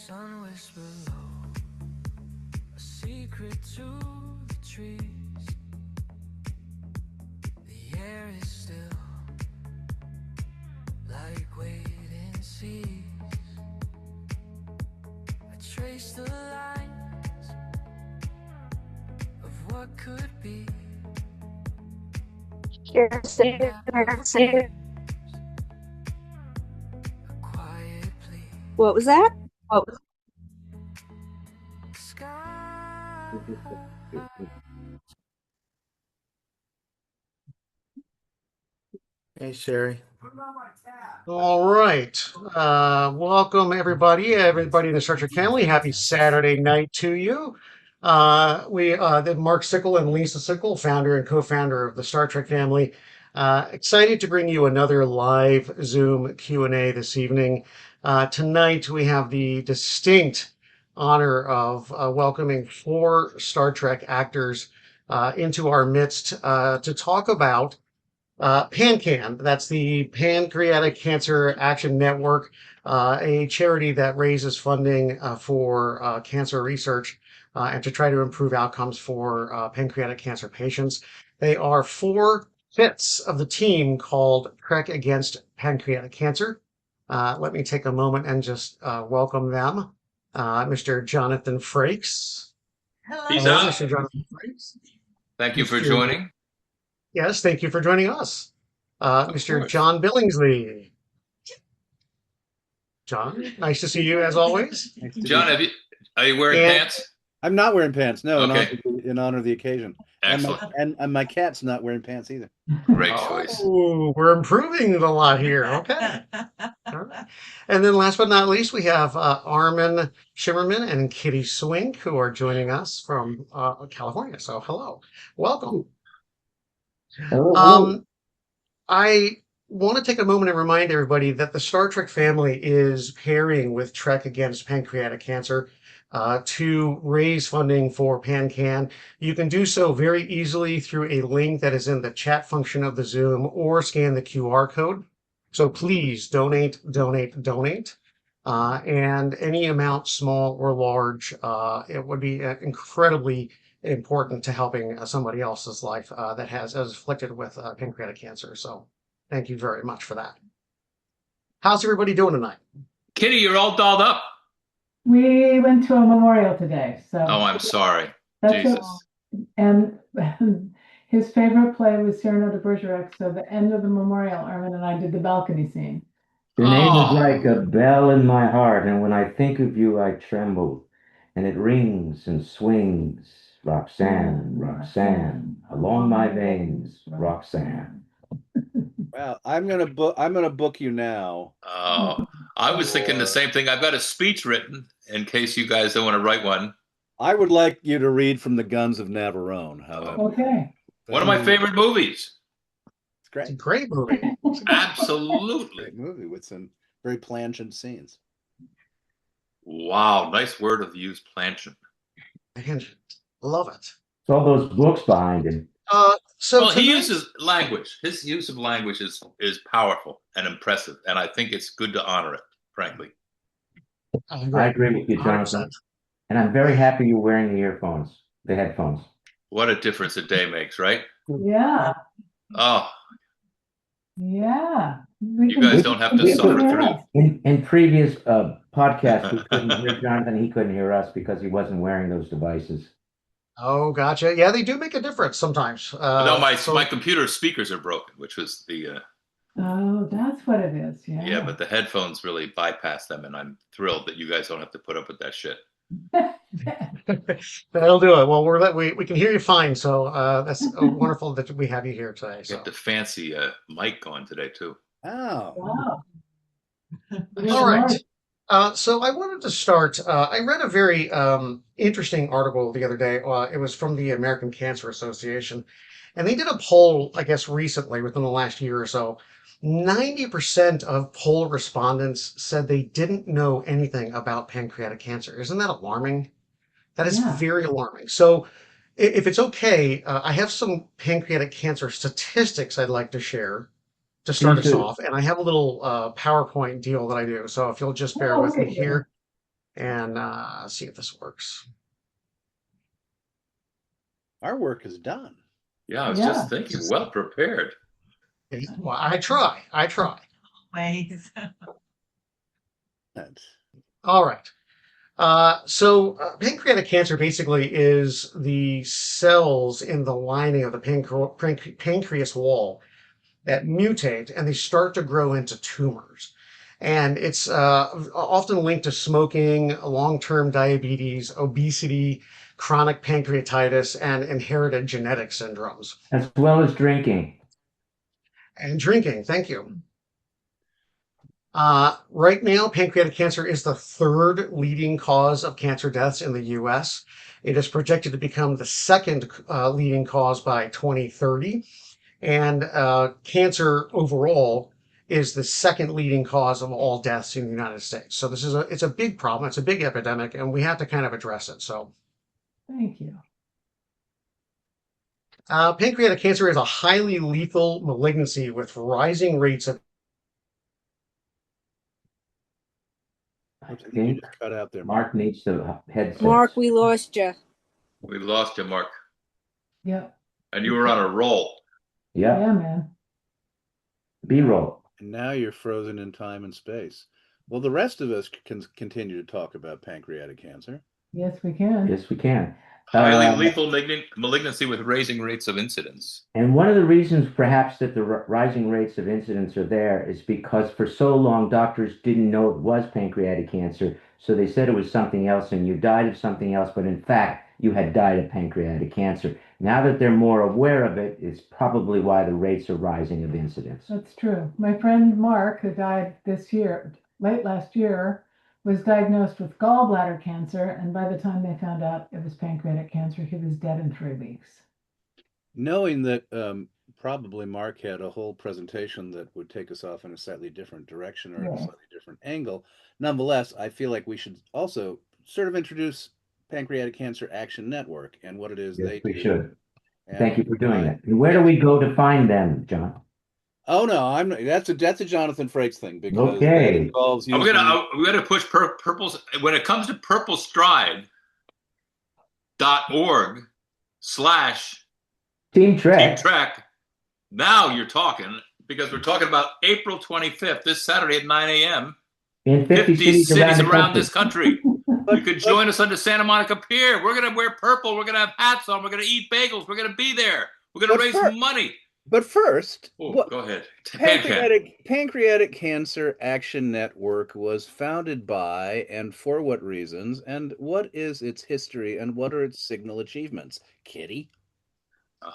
sun whisper low, a secret to the trees. The air is still, like waiting seas. I trace the lines of what could be. What was that? Hey, Sherry. All right. Welcome, everybody in the Star Trek family. Happy Saturday night to you. Mark Sickle and Lisa Sickle, founder and co-founder of the Star Trek family. Excited to bring you another live Zoom Q&A this evening. Tonight, we have the distinct honor of welcoming 4 Star Trek actors into our midst to talk about PANCAN, that's the Pancreatic Cancer Action Network, a charity that raises funding for cancer research and to try to improve outcomes for pancreatic cancer patients. They are 4 fifths of the team called Trek Against Pancreatic Cancer. Let me take a moment and just welcome them. Mr. Jonathan Frakes. Hello, Mr. Jonathan Frakes. Thank you for joining. Yes, thank you for joining us. Mr. John Billingsley. John, nice to see you as always. John, are you wearing pants? I'm not wearing pants. No, Okay. in honor of the occasion. Excellent. And my cat's not wearing pants either. Great choice. Oh, we're improving a lot here. Okay. All right. And then last but not least, we have Armin, Shimerman, and Kitty Swink, who are joining us from California. So hello. Welcome. I want to take a moment and remind everybody that the Star Trek family is pairing with Trek Against Pancreatic Cancer to raise funding for PanCan. You can do so very easily through a link that is in the chat function of the Zoom or scan the QR code. So please donate, donate, donate. And any amount, small or large, it would be incredibly important to helping somebody else's life that is afflicted with pancreatic cancer. So thank you very much for that. How's everybody doing tonight? Kitty, you're all dolled up. We went to a memorial today. So Oh, I'm sorry. that's Jesus. And his favorite play was Cyrano de Bergerac. So the end of the memorial, Armin and I did the balcony scene. Your name is like a bell in my heart, and when I think of you, I tremble, and it rings and swings. Roxanne, Roxanne, along my veins, Roxanne. Well, I'm gonna book you now. Oh, I was thinking the same thing. I've got a speech written in case you guys don't want to write one. I would like you to read from the Guns of Navarone, however. Okay. One of my favorite movies. It's great. It's a great movie. Absolutely. Great movie with some very plangent scenes. Wow, nice word of use, plangent. Love it. It's all those books behind him. Well, he uses language. His use of language is powerful and impressive, and I think it's good to honor it, frankly. I agree with you, Jonathan. 100%. And I'm very happy you're wearing the headphones. What a difference a day makes, right? Yeah. Oh. Yeah. You guys don't have to suffer through. In previous podcasts, we couldn't hear Jonathan. He couldn't hear us because he wasn't wearing those devices. Oh, gotcha. Yeah, they do make a difference sometimes. No, my computer speakers are broken, which was the... Oh, that's what it is. Yeah. Yeah, but the headphones really bypass them, and I'm thrilled that you guys don't have to put up with that shit. That'll do it. Well, we can hear you fine, so that's wonderful that we have you here today. So. Got the fancy mic on today too. Oh, wow! All right. So I wanted to start. I read a very interesting article the other day. It was from the American Cancer Association, and they did a poll, I guess, recently within the last year or so. 90% of poll respondents said they didn't know anything about pancreatic cancer. Isn't that alarming? That is very alarming. So if it's okay, I have some pancreatic cancer statistics I'd like to share to start us off. And I have a little PowerPoint deal that I do. So if you'll just bear with me here. and see if this works. Our work is done. Yeah, I was Yeah. just thinking, well prepared. Well, I try. Ways. That's All right. Pancreatic cancer basically is the cells in the lining of the pancreas wall that mutate and they start to grow into tumors. And it's often linked to smoking, long-term diabetes, obesity, chronic pancreatitis, and inherited genetic syndromes. As well as drinking. And drinking, thank you. Right now, pancreatic cancer is the third leading cause of cancer deaths in the US. It is projected to become the second leading cause by 2030. And cancer overall is the second leading cause of all deaths in the United States. So it's a big problem. It's a big epidemic, and we have to kind of address it. So Thank you. pancreatic cancer is a highly lethal malignancy with rising rates of. I you think just cut out there, Mark needs the headset. Mark, we lost you. We lost you, Mark. Yep. And you were on a roll. Yeah, Yeah, man. B-roll. And now you're frozen in time and space. Well, the rest of us can continue to talk about pancreatic cancer. Yes, we can. Yes, we can. Highly lethal malignancy with raising rates of incidence. And one of the reasons perhaps that the rising rates of incidence are there is because for so long doctors didn't know it was pancreatic cancer. So they said it was something else and you died of something else, but in fact, you had died of pancreatic cancer. Now that they're more aware of it, it's probably why the rates are rising of incidence. That's true. My friend Mark, who died this year, late last year, was diagnosed with gallbladder cancer, and by the time they found out it was pancreatic cancer, he was dead in 3 weeks. Knowing that probably Mark had a whole presentation that would take us off in a slightly different direction or in a slightly different angle, nonetheless, I feel like we should also sort of introduce Pancreatic Cancer Action Network and what it is Yes, they we do. should. And Thank you for doing that. And where do we go to find them, John? Oh no, that's a Jonathan Frakes thing because Okay. that involves We're using gonna push purple's when it comes to purplestride.org/Team Team Trek. Trek. Now you're talking because we're talking about April 25th, this Saturday at 9 a.m. In 50 cities around this country. But You could join us under Santa Monica Pier. We're going to wear purple. We're going to have hats on. We're going to eat bagels. We're going to be there. We're going to raise money. But first, Go ahead. Pancreatic Cancer Action Network was founded by and for what reasons, and what is its history, and what are its signal achievements? Kitty?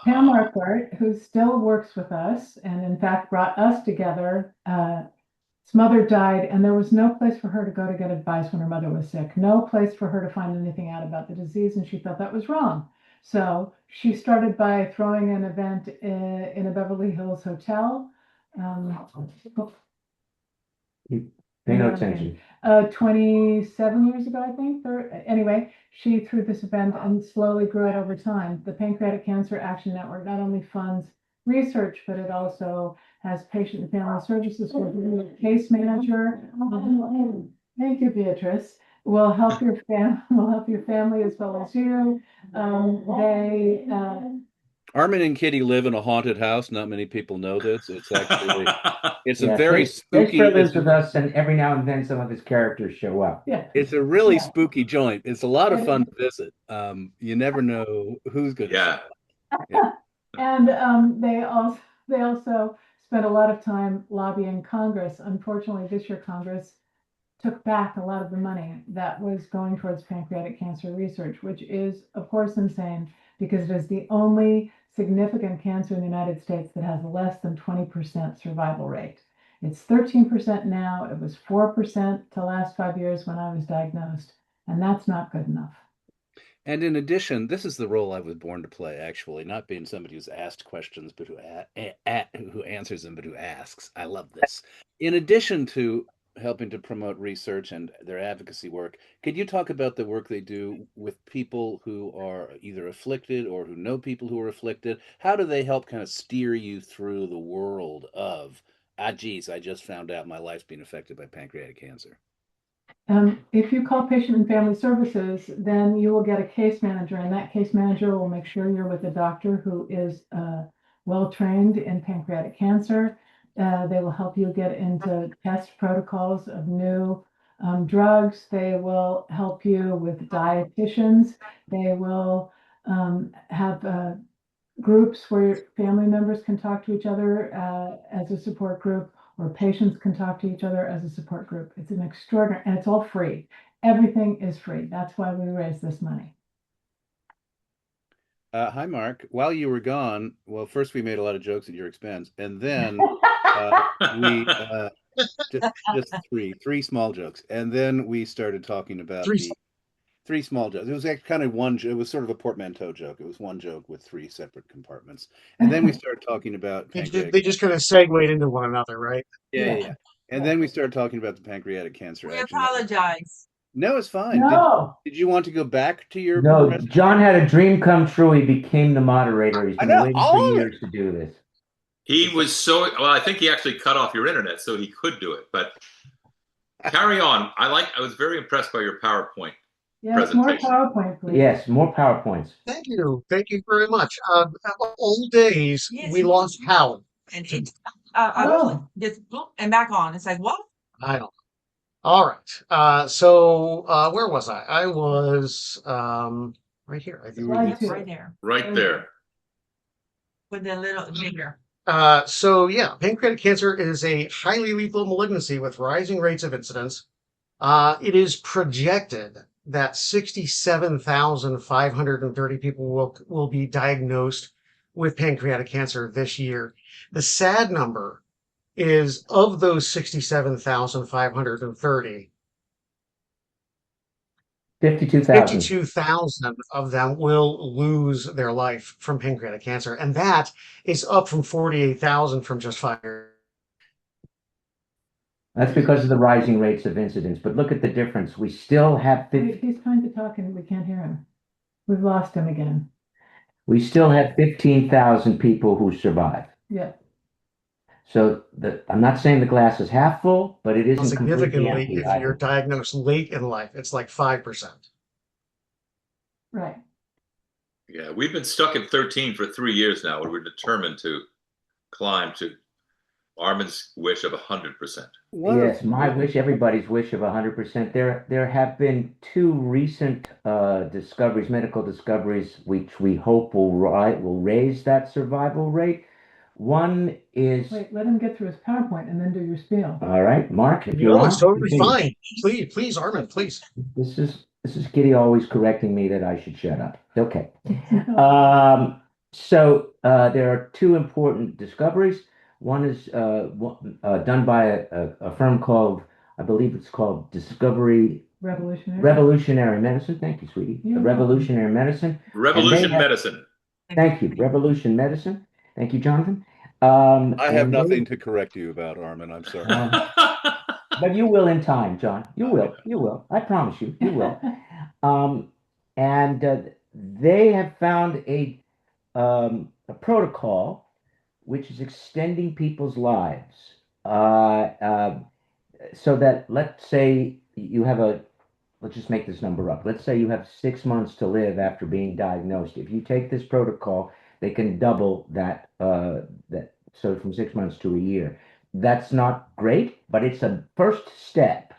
Pam Marquardt, who still works with us and in fact brought us together. His mother died, and there was no place for her to go to get advice when her mother was sick, no place for her to find anything out about the disease, and she thought that was wrong. So she started by throwing an event in a Beverly Hills hotel. Pay no attention. 27 years ago, I think. Anyway, she threw this event and slowly grew it over time. The Pancreatic Cancer Action Network not only funds research, but it also has patient and family services for a case manager. Thank you, Beatrice. Will help your family as well as you. Armin and Kitty live in a haunted house. Not many people know this. It's actually it's a Yeah, very spooky. Shakespeare lives with us, and every now and then some of his characters show up. Yeah, It's a really spooky joint. It's a lot of fun to visit. You never know who's going to. Yeah. And they also spent a lot of time lobbying Congress. Unfortunately, this year Congress took back a lot of the money that was going towards pancreatic cancer research, which is, of course, insane because it is the only significant cancer in the United States that has less than 20% survival rate. It's 13% now. It was 4% the last 5 years when I was diagnosed, and that's not good enough. And in addition, this is the role I was born to play, actually, not being somebody who's asked questions, but who answers them, but who asks. I love this. In addition to helping to promote research and their advocacy work, could you talk about the work they do with people who are either afflicted or who know people who are afflicted? How do they help kind of steer you through the world of, geez, I just found out my life's being affected by pancreatic cancer? If you call Patient and Family Services, then you will get a case manager, and that case manager will make sure you're with a doctor who is well-trained in pancreatic cancer. They will help you get into test protocols of new drugs. They will help you with dietitians. They will have groups where family members can talk to each other as a support group, or patients can talk to each other as a support group. It's an extraordinary, and it's all free. Everything is free. That's why we raise this money. Hi, Mark. While you were gone, well, first we made a lot of jokes at your expense, and then we just three small jokes, and then we started talking about Three. three small jokes. It was actually kind of one. It was sort of a portmanteau joke. It was one joke with three separate compartments, and then we started talking about pancreatic. They just kind of segued into one another, right? Yeah. And then we started talking about the pancreatic cancer We action. apologize. No, it's fine. No. Did you want to go back to your No, profession? John had a dream come true. He became the moderator. He's I been know, waiting all for of it. years to do this. He was so well. I think he actually cut off your internet so he could do it. But carry on. I was very impressed by your PowerPoint. Yes, more Presentation. PowerPoint, please. Yes, more PowerPoints. Thank you very much. Old days, Yes. we lost power. And I was just boop, and back on. It's like, what? I don't know. All right. So where was I? I was right here. I think. Slide two. Right there. Right there. With the little bigger. So yeah, pancreatic cancer is a highly lethal malignancy with rising rates of incidence. It is projected that 67,530 people will be diagnosed with pancreatic cancer this year. The sad number is, of those 67,530, 52,000. 52,000 of them will lose their life from pancreatic cancer, and that is up from 48,000 from just 5 years. That's because of the rising rates of incidence. But look at the difference. We still have He's trying to talk and we can't hear him. We've lost him again. we still have 15,000 people who survive. Yeah. So I'm not saying the glass is half full, but it isn't completely Significantly, empty if you're either. diagnosed late in life, it's like 5%. Right. Yeah, we've been stuck at 13 for 3 years now, and we're determined to climb to Armin's wish of 100%. Yes, my wish, everybody's wish of 100%. There have been two recent discoveries, medical discoveries, which we hope will raise that survival rate. One is Wait, let him get through his PowerPoint and then do your spiel. all right, Mark, if you're No, on, it's totally continue. fine. Please, Armin, please. This is Kitty always correcting me that I should shut up. Okay. So there are two important discoveries. One is done by a firm called, I believe it's called Revolutionary Medicine. Thank you, sweetie. Revolutionary Medicine. Revolution Medicine. Thank you, Revolution Medicine. Thank you, Jonathan. I have nothing to correct you about, Armin. I'm sorry. But you will in time, John. You will. You will. I promise you. You will. And they have found a protocol which is extending people's lives. So that, let's say you have let's just make this number up. Let's say you have 6 months to live after being diagnosed. If you take this protocol, they can double that, so from 6 months to a year. That's not great, but it's a first step,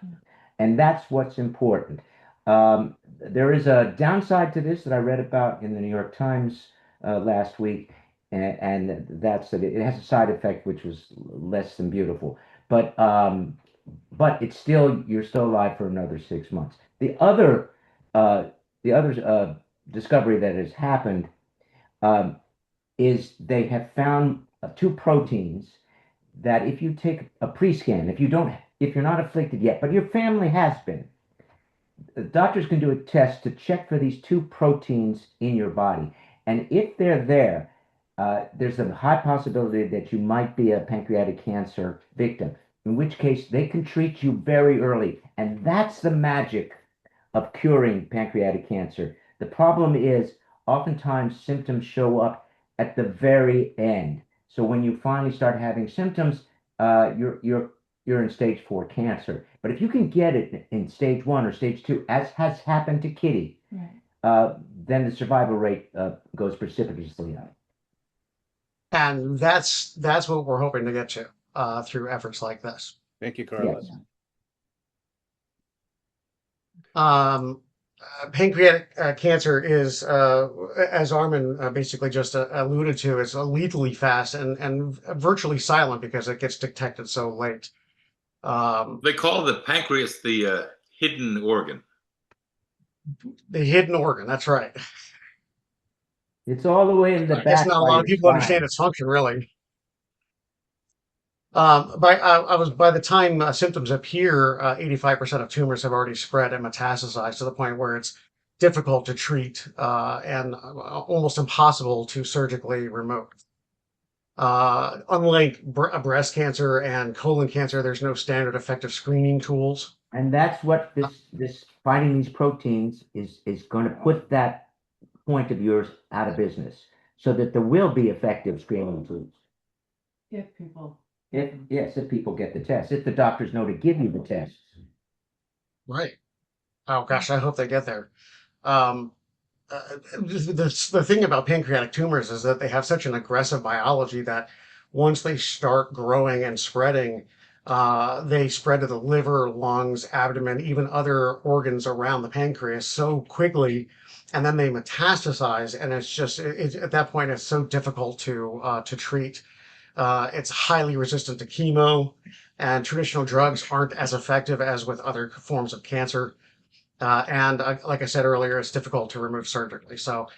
and that's what's important. There is a downside to this that I read about in the New York Times last week, and that's that it has a side effect which was less than beautiful. But it's still, you're still alive for another 6 months. The other discovery that has happened is they have found two proteins that if you take a pre-scan, if you're not afflicted yet, but your family has been, the doctors can do a test to check for these two proteins in your body. And if they're there, there's a high possibility that you might be a pancreatic cancer victim, in which case they can treat you very early. And that's the magic of curing pancreatic cancer. The problem is oftentimes symptoms show up at the very end. So when you finally start having symptoms, you're you're in stage 4 cancer. But if you can get it in stage 1 or stage 2, as has happened to Kitty, Right. then the survival rate goes precipitously up. And that's what we're hoping to get to through efforts like this. Thank you, Carlos. Yes. Pancreatic cancer is, as Armin basically just alluded to, is lethally fast and virtually silent because it gets detected so late. They call the pancreas the hidden organ. The hidden organ, that's right. It's all the way in the I guess back. not a by lot of your people understand spine. its function, really. By the time symptoms appear, 85% of tumors have already spread and metastasized to the point where it's difficult to treat and almost impossible to surgically remove. Unlike breast cancer and colon cancer, there's no standard effective screening tools. And that's what this finding these proteins is going to put that point of yours out of business, so that there will be effective screening tools. If people. If people get the test, if the doctors know to give you the test. Right. Oh gosh, I hope they get there. Um, the thing about pancreatic tumors is that they have such an aggressive biology that once they start growing and spreading, they spread to the liver, lungs, abdomen, even other organs around the pancreas so quickly, and then they metastasize, and it's just at that point it's so difficult to treat. It's highly resistant to chemo, and traditional drugs aren't as effective as with other forms of cancer. And like I said earlier, it's difficult to remove surgically. So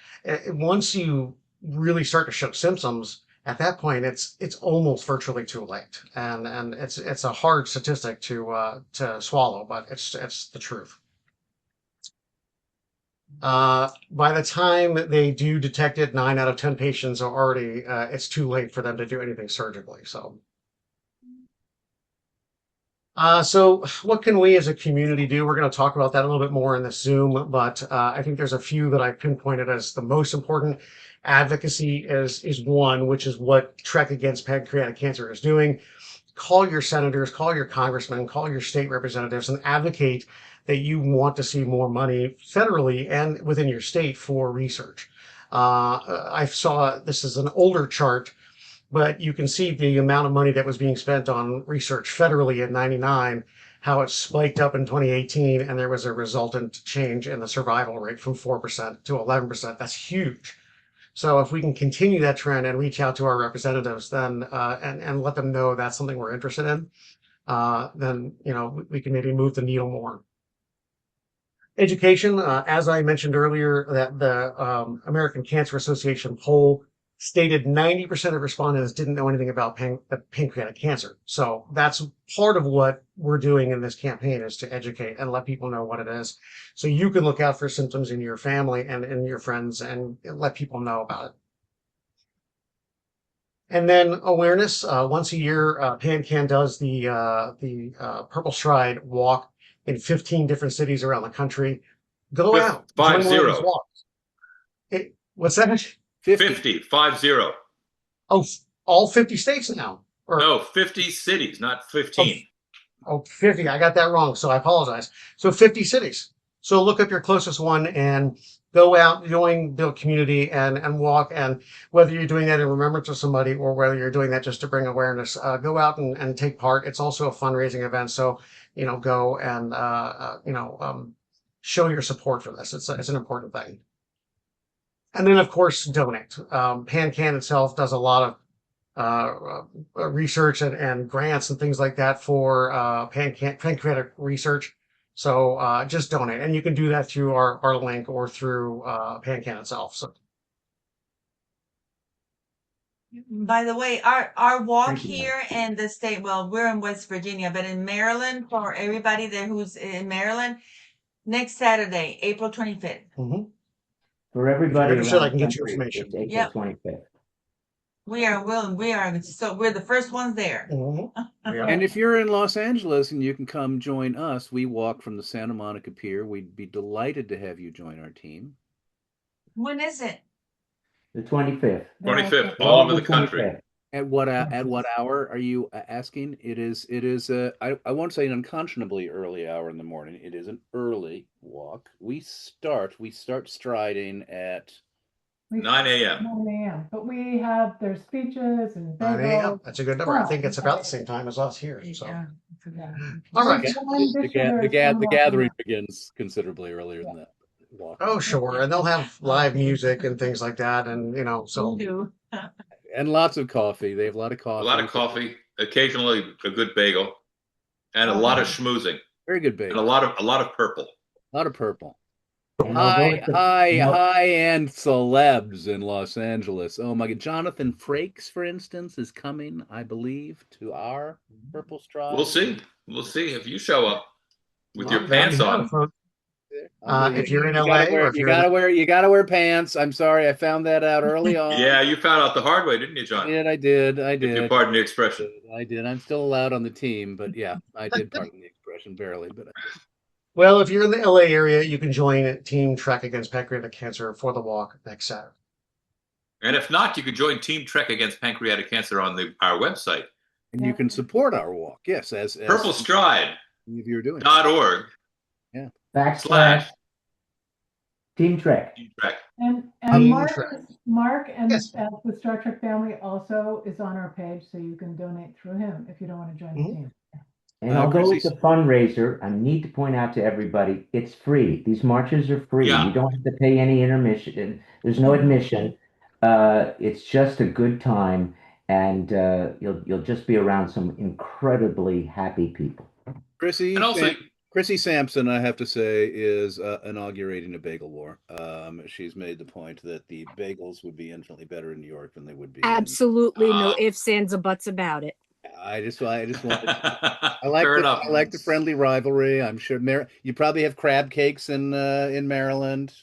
once you really start to show symptoms, at that point, it's almost virtually too late, and it's a hard statistic to swallow, but it's the truth. By the time they do detect it, 9 out of 10 patients are already it's too late for them to do anything surgically. So what can we as a community do? We're going to talk about that a little bit more in this Zoom, but I think there's a few that I've pinpointed as the most important. Advocacy is one, which is what Trek Against Pancreatic Cancer is doing. Call your senators, call your congressmen, call your state representatives, and advocate that you want to see more money federally and within your state for research. I saw this is an older chart, but you can see the amount of money that was being spent on research federally in 99, how it spiked up in 2018, and there was a resultant change in the survival rate from 4% to 11%. That's huge. So if we can continue that trend and reach out to our representatives, then and let them know that's something we're interested in, then we can maybe move the needle more. Education, as I mentioned earlier, that the American Cancer Association poll stated 90% of respondents didn't know anything about pancreatic cancer. So that's part of what we're doing in this campaign, is to educate and let people know what it is. So you can look out for symptoms in your family and in your friends and let people know about it. And then awareness. Once a year, PanCan does the Purple Stride walk in 15 different cities around the country. Go out. Join one of these walks. What's that? 50. Oh, all 50 states now? No, 50 cities, not 15. Oh, 50. I got that wrong, so I apologize. So 50 cities. So look up your closest one and go out, join the community and walk. And whether you're doing that in remembrance of somebody or whether you're doing that just to bring awareness, go out and take part. It's also a fundraising event. So, go and, show your support for this. It's an important thing. And then, of course, donate. PanCan itself does a lot of research and grants and things like that for pancreatic research. So just donate. And you can do that through our link or through PanCan itself. So. By the way, our walk here in the state, well, we're in West Virginia, but in Maryland, for everybody there who's in Maryland, next Saturday, April 25th. Mm-hmm. For everybody around I can the get you country, information. it's April 25th. We're the first ones there. Mm-hmm. Yeah. And if you're in Los Angeles and you can come join us, we walk from the Santa Monica Pier. We'd be delighted to have you join our team. When is it? The 25th. 25th, all over the country. At what hour are you asking? It is I won't say an unconscionably early hour in the morning. It is an early walk. We start striding at 9 a.m. 9 a.m. But there's speeches and 9 a.m. bagels. That's a good number. I think it's about the same time as us here. So, Yeah. all right. the gathering begins considerably earlier than that walk. Oh, sure. And they'll have live music and things like that. And, so. And lots of coffee. They have a lot of A coffee. lot of coffee, occasionally a good bagel, and a lot of schmoozing. Very good bagel. And a lot of purple. A lot of purple. And High-end celebs in Los Angeles. Oh my God. Jonathan Frakes, for instance, is coming, I believe, to our Purple Stride. We'll see. We'll see if you show up with your pants on. If you're in LA, you gotta wear pants. I'm sorry, I found that out early on. Yeah, you found out the hard way, didn't you, John? I did. If you pardon the expression. I did. I'm still allowed on the team, but yeah, I did pardon the expression barely, but I did. Well, if you're in the LA area, you can join Team Trek Against Pancreatic Cancer for the walk next Saturday. And if not, you could join Team Trek Against Pancreatic Cancer on our website. And you can support our walk. Yes, as Purple Stride. You're doing .org. Yeah. / Team Trek. Team Trek. And Mark and the Star Trek family also is on our page, so you can donate through him if you don't want to join the team. And although it's a fundraiser, I need to point out to everybody, it's free. These marches are free. Yeah. You don't have to pay any intermission. There's no admission. It's just a good time, and you'll just be around some incredibly happy people. Chrissy Sampson, I have to say, is inaugurating a bagel war. She's made the point that the bagels would be infinitely better in New York than they would be. Absolutely no ifs, ands, or buts about it. I just wanted. I like the friendly rivalry. I'm sure you probably have crab cakes in Maryland.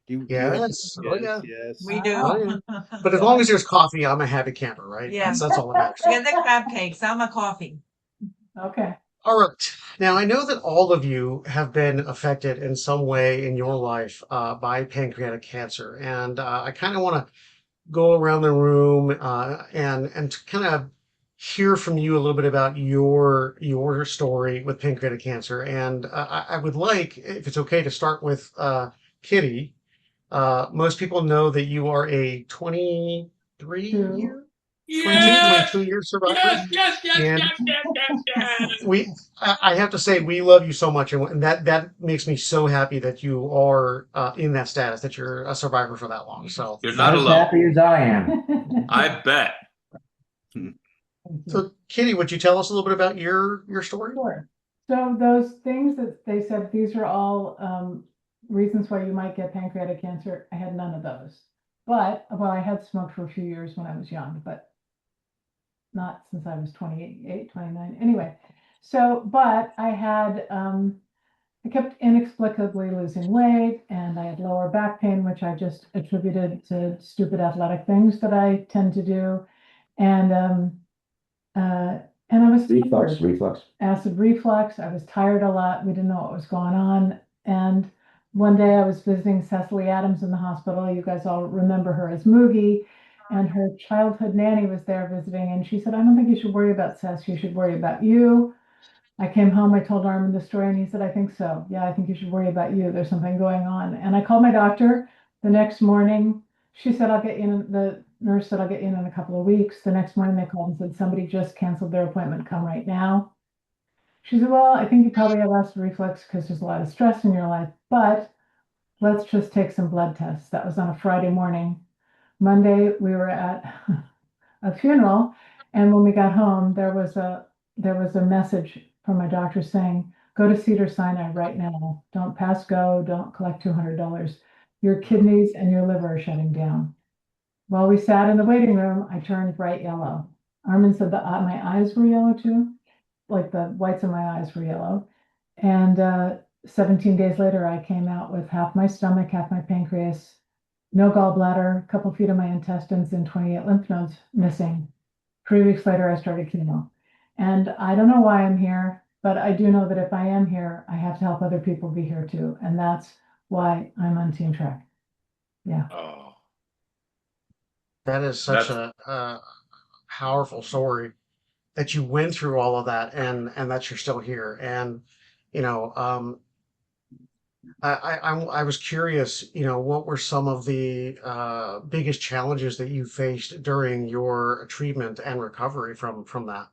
Yes. Yes. We do. Oh, yeah. But as long as there's coffee, I'm a happy camper, right? Yeah. That's all that matters. Get the crab cakes. I'm a coffee. Okay. All right. Now, I know that all of you have been affected in some way in your life by pancreatic cancer. And I kind of want to go around the room and kind of hear from you a little bit about your story with pancreatic cancer. And I would like, if it's okay, to start with Kitty. Most people know that you are a 22-year survivor. Yes. I have to say, we love you so much, and that makes me so happy that you are in that status, that you're a survivor for that long. So you're not alone. As happy as I am. I bet. So, Kitty, would you tell us a little bit about your story? Sure. So those things that they said, these are all reasons why you might get pancreatic cancer. I had none of those. But, well, I had smoked for a few years when I was young, but not since I was 28, 29. Anyway, but I had, I kept inexplicably losing weight, and I had lower back pain, which I just attributed to stupid athletic things that I tend to do. And I was reflux, acid reflux. I was tired a lot. We didn't know what was going on. And one day I was visiting Cecily Adams in the hospital. You guys all remember her as Moogie, and her childhood nanny was there visiting. And she said, "I don't think you should worry about Cess. You should worry about you." I came home. I told Armin the story, and he said, "I think so. Yeah, I think you should worry about you. There's something going on." And I called my doctor the next morning. She said, "I'll get you in." The nurse said, "I'll get you in a couple of weeks." The next morning they called and said, "Somebody just canceled their appointment. Come right now." She said, "Well, I think you probably have acid reflux because there's a lot of stress in your life, but let's just take some blood tests." That was on a Friday morning. Monday, we were at a funeral, and when we got home, there was a message from my doctor saying, "Go to Cedars-Sinai right now. Don't pass go. Don't collect $200. Your kidneys and your liver are shutting down." While we sat in the waiting room, I turned bright yellow. Armin said that my eyes were yellow too, like the whites of my eyes were yellow. And 17 days later, I came out with half my stomach, half my pancreas, no gallbladder, a couple feet of my intestines, and 28 lymph nodes missing. 3 weeks later, I started chemo. And I don't know why I'm here, but I do know that if I am here, I have to help other people be here too. And that's why I'm on Team Trek. Yeah. Oh. That is such powerful story that you went through all of that and that you're still here. And, you know, I was curious, you know, what were some of the biggest challenges that you faced during your treatment and recovery from that?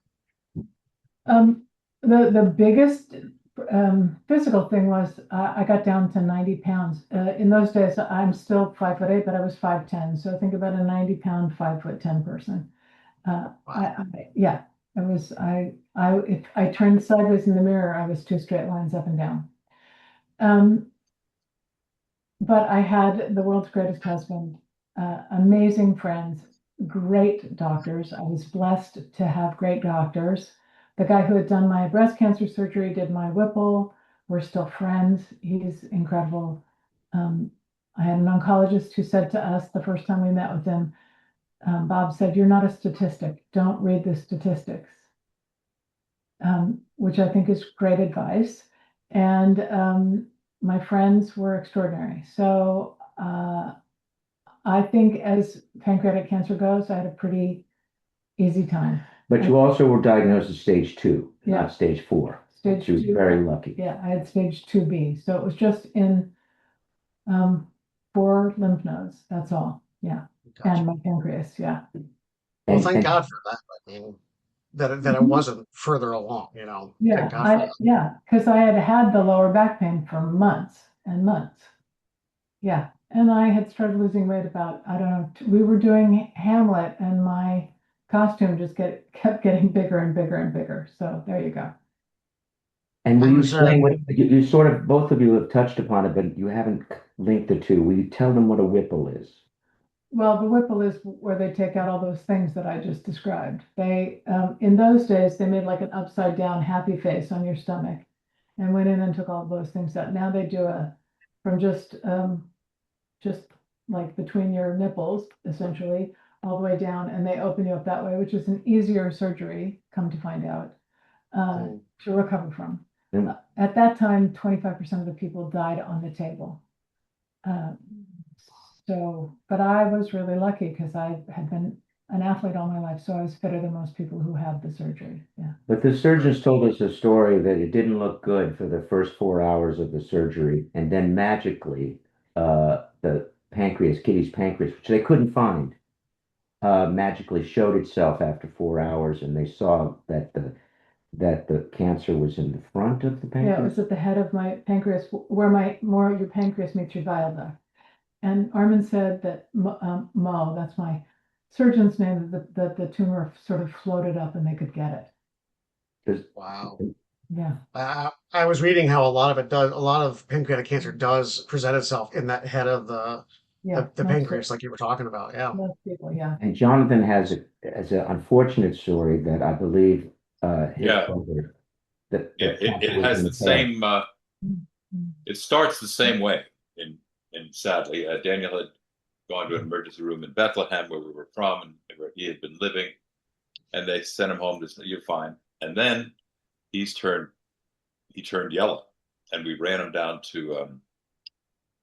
The biggest physical thing was I got down to 90 pounds. In those days, I'm still 5'8", but I was 5'10". So think about a 90-pound, 5'10" person. Yeah, I was. If I turned sideways in the mirror, I was 2 straight lines up and down. But I had the world's greatest husband, amazing friends, great doctors. I was blessed to have great doctors. The guy who had done my breast cancer surgery did my Whipple. We're still friends. He's incredible. I had an oncologist who said to us the first time we met with him, Bob said, "You're not a statistic. Don't read the statistics," which I think is great advice. And my friends were extraordinary. So I think as pancreatic cancer goes, I had a pretty easy time. But you also were diagnosed as stage 2, Yeah. not stage 4. Stage She was 2. very lucky. Yeah, I had stage 2B. So it was just in 4 lymph nodes. That's all. Yeah. Gotcha. And my pancreas. Yeah. Well, thank God for that. I mean, that it wasn't further along, you know. Yeah, Thank God for that. yeah, because I had the lower back pain for months and months. Yeah, and I had started losing weight about, I don't know, we were doing Hamlet and my costume just kept getting bigger and bigger and bigger. So there you go. And will you explain what you sort of, both of you have touched upon it, but you haven't linked the two. Will you tell them what a Whipple is? Well, the Whipple is where they take out all those things that I just described. They, in those days, they made like an upside down happy face on your stomach and went in and took all of those things out. Now they do from just like between your nipples, essentially, all the way down, and they open you up that way, which is an easier surgery, come to find out, to recover from. At that time, 25% of the people died on the table. But I was really lucky because I had been an athlete all my life, so I was fitter than most people who had the surgery. Yeah. But the surgeons told us a story that it didn't look good for the first 4 hours of the surgery, and then magically, the pancreas, Kitty's pancreas, which they couldn't find, magically showed itself after 4 hours, and they saw that the cancer was in the front of the pancreas. Yeah, it was at the head of my pancreas, where your pancreas meets your bile duct. And Armin said that Mo, that's my surgeon's name, that the tumor sort of floated up and they could get it. Wow. Yeah. I was reading how a lot of pancreatic cancer does present itself in that head of the pancreas, like you were talking about. Yeah. Most people, yeah. And Jonathan has an unfortunate story that I believe his brother. It has the same. It starts the same way. And sadly, Daniel had gone to an emergency room in Bethlehem, where we were from, and where he had been living, and they sent him home to say, "You're fine." And then he turned yellow, and we ran him down to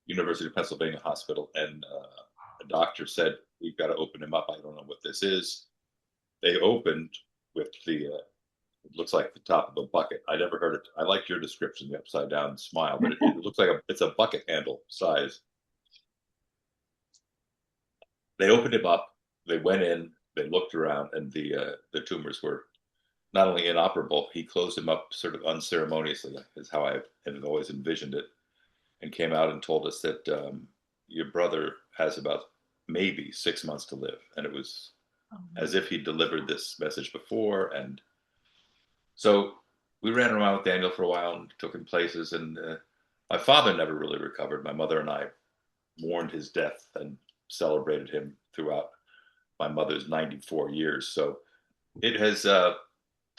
University of Pennsylvania Hospital, and a doctor said, "We've got to open him up. I don't know what this is." They opened with it looks like the top of a bucket. I never heard it. I like your description, the upside down smile, but it looks like it's a bucket handle size. They opened him up. They went in. They looked around, and the tumors were not only inoperable. He closed him up sort of unceremoniously, is how I had always envisioned it, and came out and told us that your brother has about maybe 6 months to live, and it was as if he delivered this message before. And so we ran around with Daniel for a while and took him places. And my father never really recovered. My mother and I mourned his death and celebrated him throughout my mother's 94 years. So it has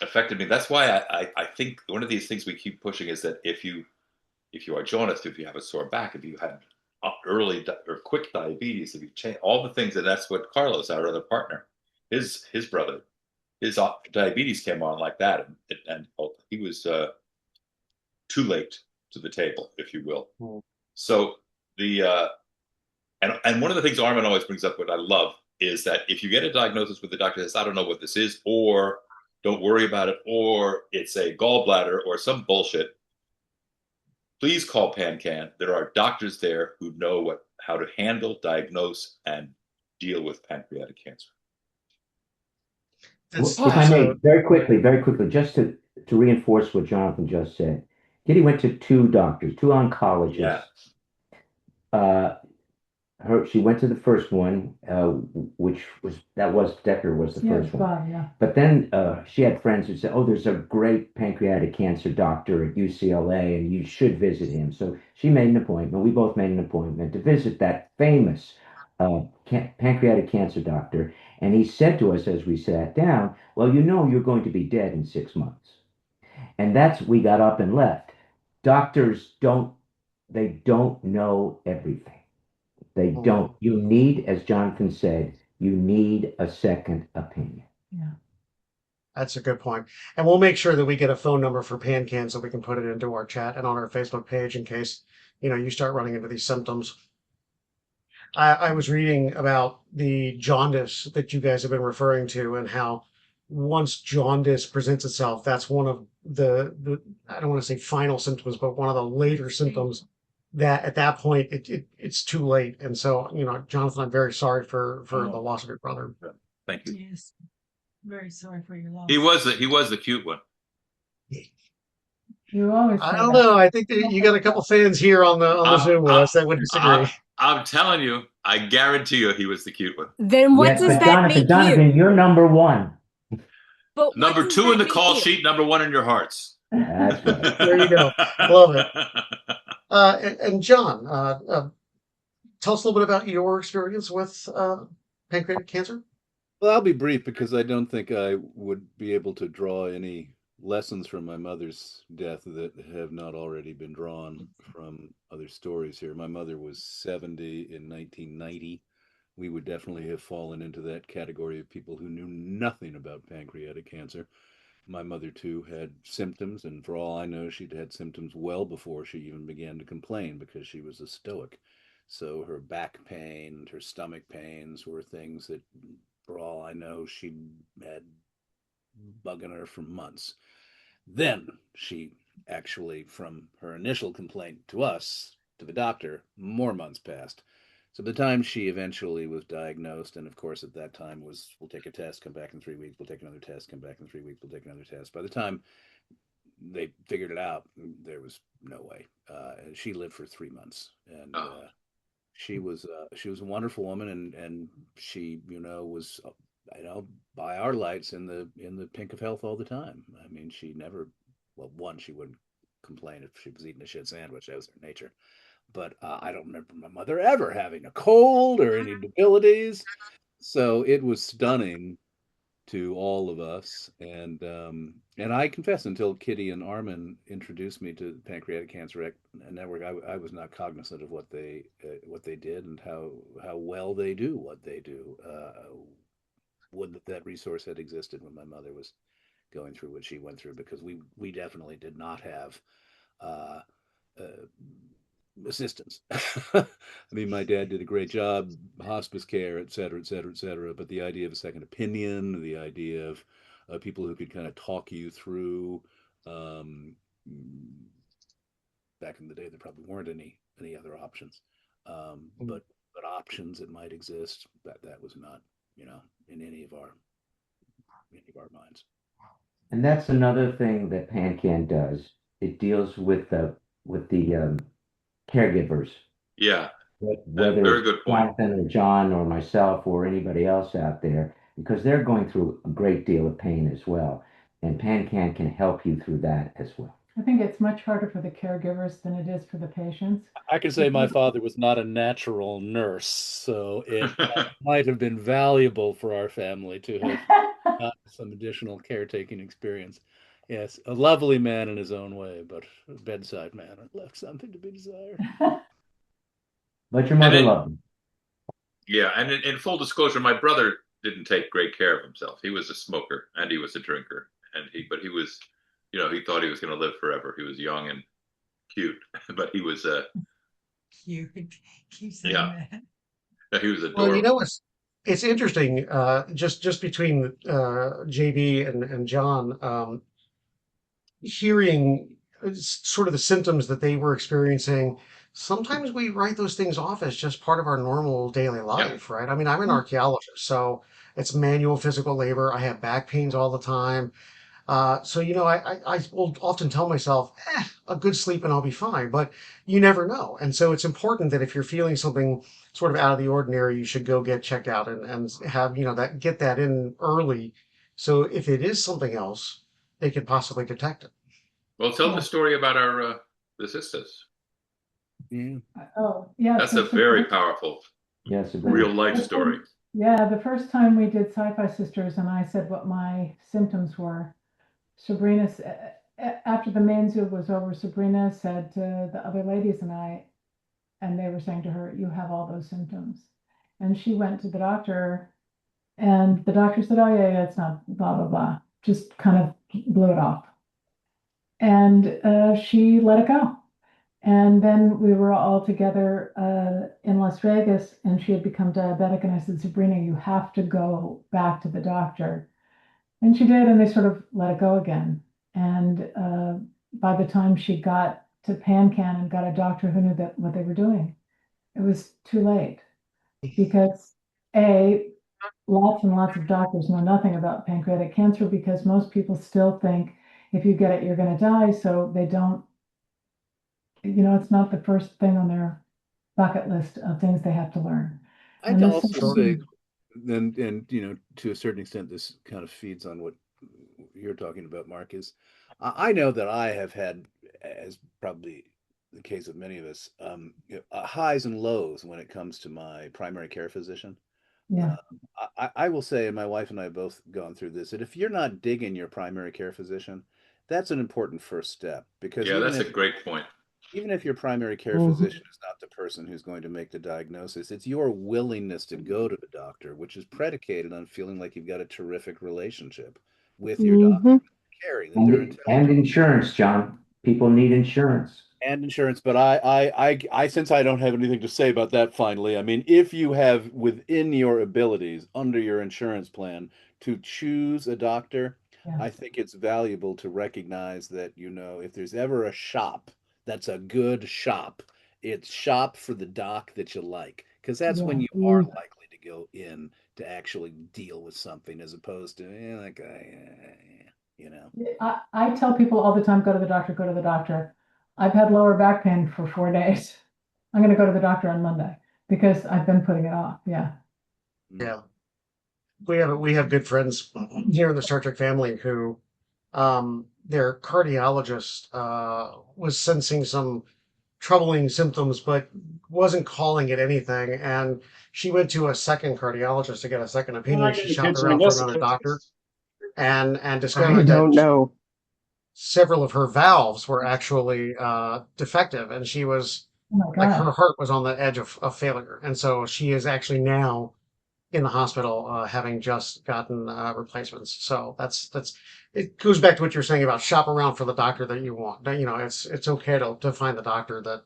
affected me. That's why I think one of these things we keep pushing is that if you are jaundiced, if you have a sore back, if you had early or quick diabetes, if you change all the things, and that's what Carlos, our other partner, his brother, his diabetes came on like that, and he was too late to the table, if you will. So and one of the things Armin always brings up, what I love, is that if you get a diagnosis with the doctor says, I don't know what this is, or don't worry about it, or it's a gallbladder or some bullshit, please call PANCAN. There are doctors there who know how to handle, diagnose, and deal with pancreatic cancer. That's, If I may, so very quickly, just to reinforce what Jonathan just said. Kitty went to two doctors, two oncologists. Yeah. She went to the first one, which was Decker was the first one. Bob, yeah. But then she had friends who said, "Oh, there's a great pancreatic cancer doctor at UCLA, and you should visit him." So she made an appointment. We both made an appointment to visit that famous pancreatic cancer doctor. And he said to us as we sat down, "Well, you know, you're going to be dead in 6 months." And we got up and left. Doctors don't know everything. They don't. You need, as Jonathan said, you need a second opinion. Yeah. that's a good point. And we'll make sure that we get a phone number for PanCan so we can put it into our chat and on our Facebook page in case, you start running into these symptoms. I was reading about the jaundice that you guys have been referring to and how once jaundice presents itself, that's one of the I don't want to say final symptoms, but one of the later symptoms that at that point it's too late. And so, Jonathan, I'm very sorry for the loss of your brother. Thank you. Yes. Very sorry for your loss. He was the cute one. You always I say don't that. know. I think that you got a couple fans here on the Zoom with us that would disagree. I'm telling you, I guarantee you he was the cute one. Then what Yes, does but that make Jonathan, you? you're number one. But what Number does 2 in that the call make you? sheet, number 1 in your hearts. That's right. There you go. Love it. And John, tell us a little bit about your experience with pancreatic cancer. Well, I'll be brief because I don't think I would be able to draw any lessons from my mother's death that have not already been drawn from other stories here. My mother was 70 in 1990. We would definitely have fallen into that category of people who knew nothing about pancreatic cancer. My mother, too, had symptoms, and for all I know, she'd had symptoms well before she even began to complain because she was a stoic. So her back pain and her stomach pains were things that, for all I know, she had bugging her for months. Then she actually, from her initial complaint to us, to the doctor, more months passed. So by the time she eventually was diagnosed, and of course at that time was, we'll take a test, come back in 3 weeks, we'll take another test, come back in 3 weeks, we'll take another test. By the time they figured it out, there was no way. She lived for 3 months, and she was a wonderful woman, and she was by our lights in the pink of health all the time. I mean, she never, well, one, she wouldn't complain if she was eating a shit sandwich. That was her nature. But I don't remember my mother ever having a cold or any debilities. So it was stunning to all of us. And I confess, until Kitty and Armin introduced me to the Pancreatic Cancer Network, I was not cognizant of what they did and how well they do what they do. Would that resource had existed when my mother was going through what she went through, because we definitely did not have assistance. I mean, my dad did a great job, hospice care, et cetera, et cetera, et cetera. But the idea of a second opinion, the idea of people who could kind of talk you through, back in the day, there probably weren't any other options. But options that might exist, that was not, in any of our minds. And that's another thing that PanCan does. It deals with the caregivers. Yeah. Whether very it's good point. Jonathan or John or myself or anybody else out there, because they're going through a great deal of pain as well. And PanCan can help you through that as well. I think it's much harder for the caregivers than it is for the patients. I can say my father was not a natural nurse, so it might have been valuable for our family to have some additional caretaking experience. Yes, a lovely man in his own way, but a bedside manner left something to be desired. But your mother loved him. Yeah, and in full disclosure, my brother didn't take great care of himself. He was a smoker and he was a drinker, but he was, he thought he was going to live forever. He was young and cute, but he was Cute. Keep saying yeah. that. He was adorable. Well, it's interesting, just between JB and John, hearing sort of the symptoms that they were experiencing. Sometimes we write those things off as just part of our normal daily life, right? I mean, I'm an archaeologist, so it's manual physical labor. I have back pains all the time. So, I will often tell myself, a good sleep and I'll be fine, but you never know. And so it's important that if you're feeling something sort of out of the ordinary, you should go get checked out and have, get that in early. So if it is something else, they could possibly detect it. Well, tell Yeah. the story about our the sisters. Yeah. Oh, yeah. That's so a very powerful, Yes, real life story. Yeah, the first time we did Sci-Fi Sisters and I said what my symptoms were, Sabrina, after the main Zoom was over, Sabrina said to the other ladies and they were saying to her, you have all those symptoms. And she went to the doctor and the doctor said, oh yeah, it's not blah, blah, blah. Just kind of blew it off. And she let it go. And then we were all together in Las Vegas and she had become diabetic. And I said, Sabrina, you have to go back to the doctor. And she did, and they sort of let it go again. And by the time she got to PANCAN and got a doctor who knew what they were doing, it was too late. Because lots and lots of doctors know nothing about pancreatic cancer because most people still think if you get it, you're going to die. So they don't, it's not the first thing on their bucket list of things they have to learn. I'd also say, and to a certain extent, this kind of feeds on what you're talking about, Mark, is I know that I have had, as probably the case of many of us, highs and lows when it comes to my primary care physician. Yeah. I will say, and my wife and I have both gone through this, that if you're not digging your primary care physician, that's an important first step. Because that's a great point. Even if your primary care physician is not the person who's going to make the diagnosis, it's your willingness to go to the doctor, which is predicated on feeling like you've got a terrific relationship with your doctor. And insurance, John. People need insurance. And insurance, but I since I don't have anything to say about that finally, I mean, if you have within your abilities under your insurance plan to choose a doctor, I think it's valuable to recognize that, if there's ever a shop that's a good shop, it's shop for the doc that you like, because that's when you are likely to go in to actually deal with something as opposed to that guy, I tell people all the time, go to the doctor, go to the doctor. I've had lower back pain for 4 days. I'm going to go to the doctor on Monday because I've been putting it off. Yeah. Yeah. We have good friends here in the Star Trek family who their cardiologist was sensing some troubling symptoms, but wasn't calling it anything. And she went to a second cardiologist to get a second opinion. She shopped around for another doctor and discovered that several of her valves were actually defective, and she was like her heart was on the edge of failure. And so she is actually now in the hospital, having just gotten replacements. So it goes back to what you're saying about shop around for the doctor that you want. It's okay to find the doctor that